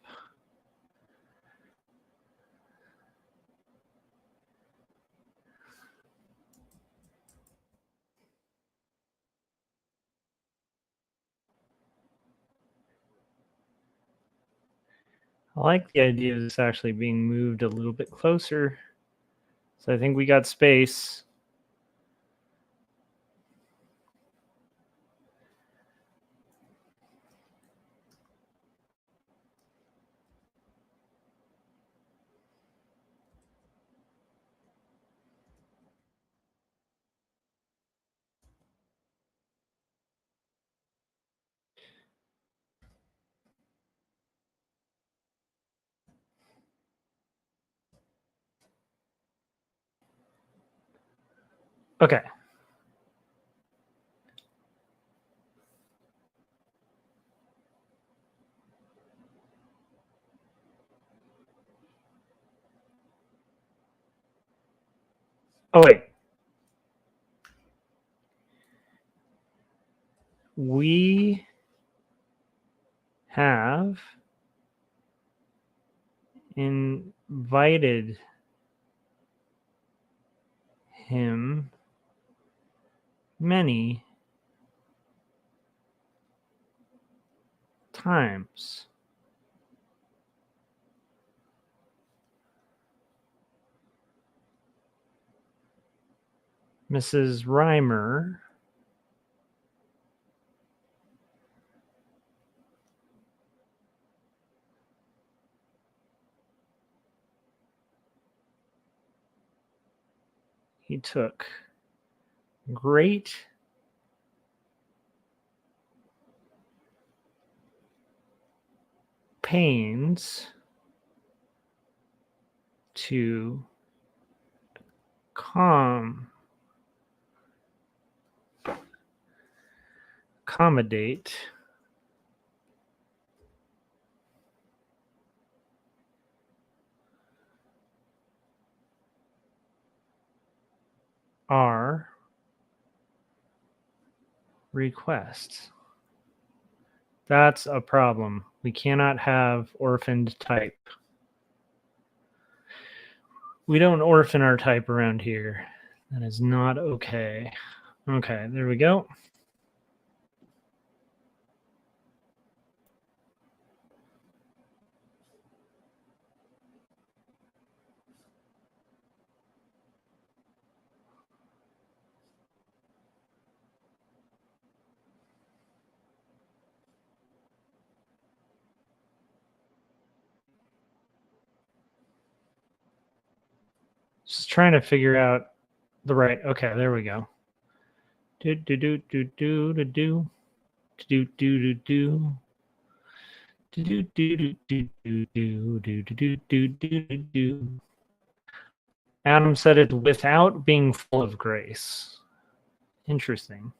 I like the idea of this actually being moved a little bit closer. So I think we got space. Okay. Oh, wait. We have invited him many times. Mrs. Reimer he took great pains to accommodate our requests. That's a problem. We cannot have orphaned type. We don't orphan our type around here. That is not okay. Okay, there we go. Just trying to figure out the right. Okay, there we go. Do do do do do do do do do do do. Adam said it without being full of grace. Interesting.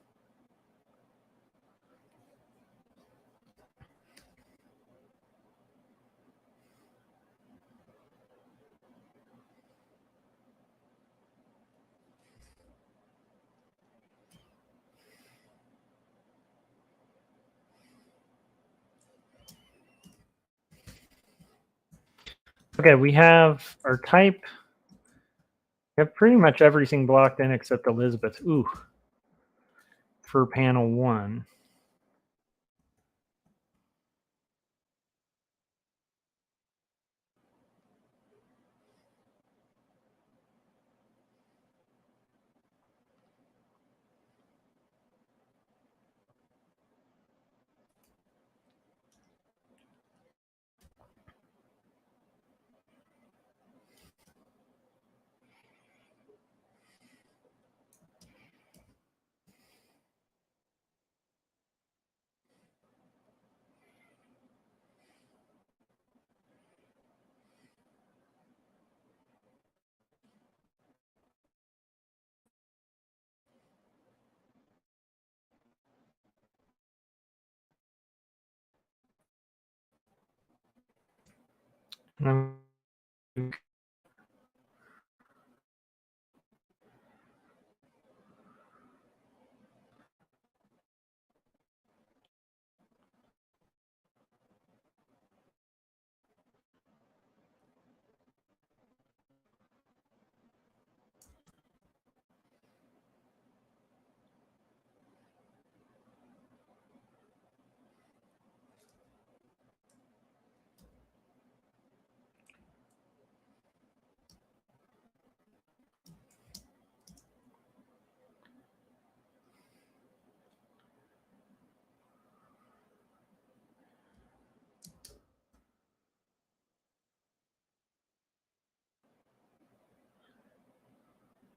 Okay, we have our type. We have pretty much everything blocked in except Elizabeth. Ooh. For panel 1.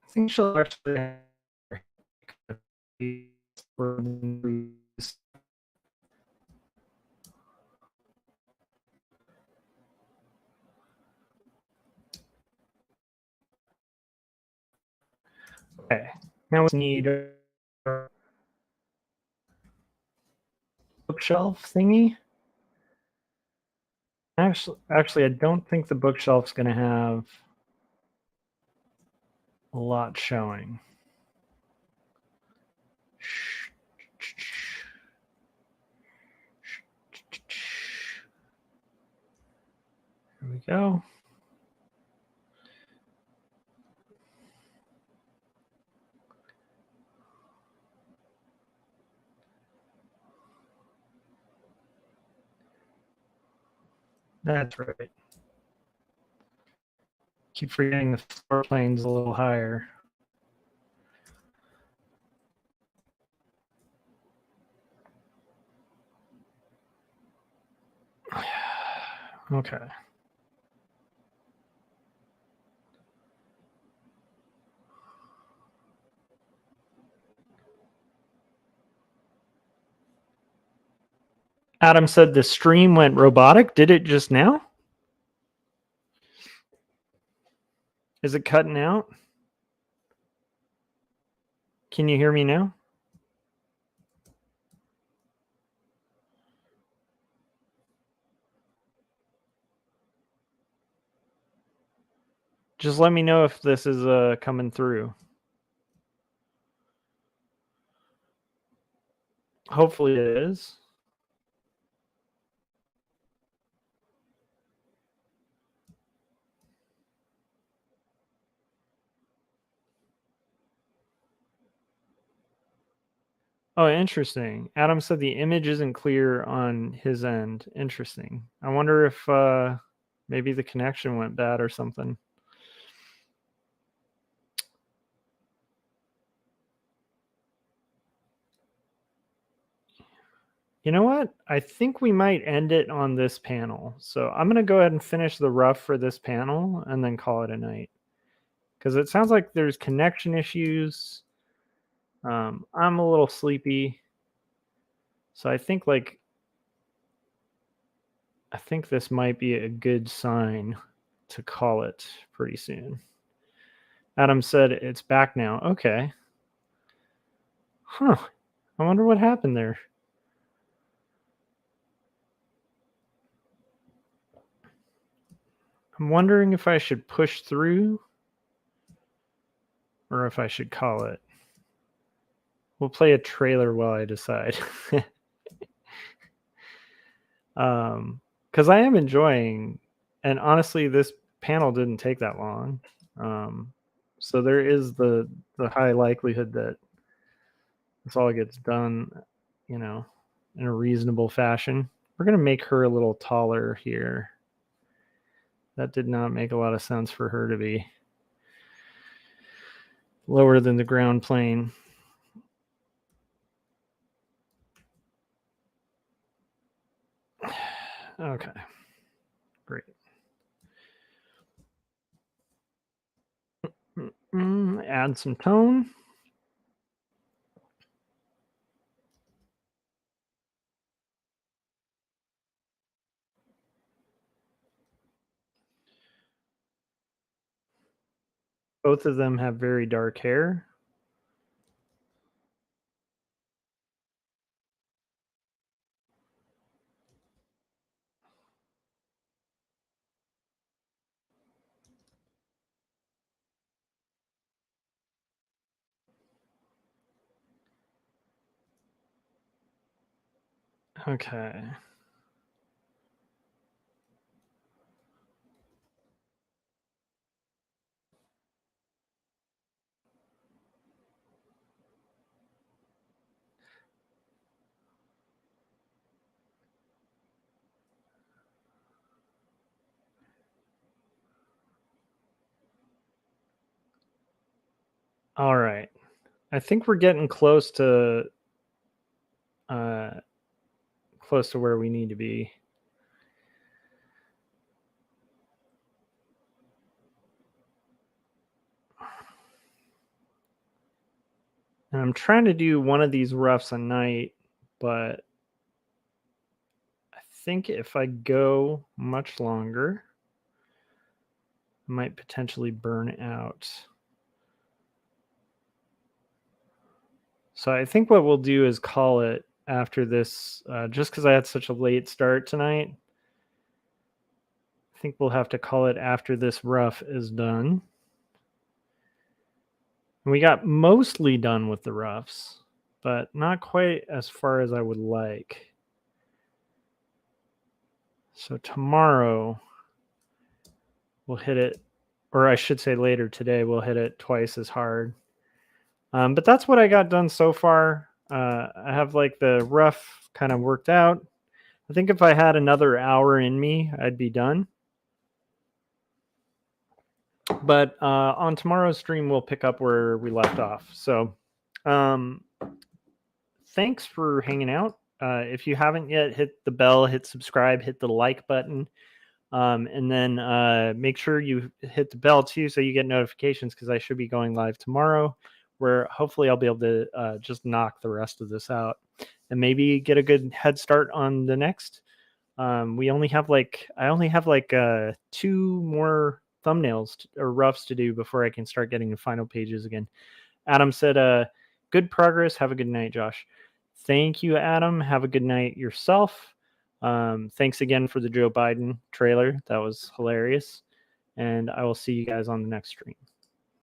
I think she'll actually okay. Now we need a bookshelf thingy. Actually, I don't think the bookshelf's going to have a lot showing. Here we go. That's right. Keep forgetting the floor plane's a little higher. Okay. Adam said the stream went robotic. Did it just now? Is it cutting out? Can you hear me now? Just let me know if this is coming through. Hopefully it is. Oh, interesting. Adam said the image isn't clear on his end. Interesting. I wonder if maybe the connection went bad or something. You know what? I think we might end it on this panel. So I'm going to go ahead and finish the rough for this panel and then call it a night. because it sounds like there's connection issues. I'm a little sleepy, so I think this might be a good sign to call it pretty soon. Adam said it's back now. Okay. Huh. I wonder what happened there. I'm wondering if I should push through or if I should call it. We'll play a trailer while I decide. Because I am enjoying, and honestly, this panel didn't take that long. So there is the high likelihood that this all gets done, in a reasonable fashion. We're going to make her a little taller here. That did not make a lot of sense for her to be lower than the ground plane. Okay, great. Add some tone. Both of them have very dark hair. Okay. All right. I think we're getting close to where we need to be. And I'm trying to do one of these roughs a night, but I think if I go much longer, I might potentially burn out. So I think what we'll do is call it after this, just because I had such a late start tonight. I think we'll have to call it after this rough is done. And we got mostly done with the roughs, but not quite as far as I would like. So tomorrow we'll hit it, or I should say later today, we'll hit it twice as hard. But that's what I got done so far. I have the rough kind of worked out. I think if I had another hour in me, I'd be done. But on tomorrow's stream, we'll pick up where we left off. So thanks for hanging out. If you haven't yet, hit the bell, hit subscribe, hit the like button. And then make sure you hit the bell too so you get notifications, because I should be going live tomorrow, where hopefully I'll be able to just knock the rest of this out and maybe get a good head start on the next. We only have I only have 2 more thumbnails or roughs to do before I can start getting the final pages again. Adam said, good progress. Have a good night, Josh. Thank you, Adam. Have a good night yourself. Thanks again for the Joe Biden trailer. That was hilarious. And I will see you guys on the next stream.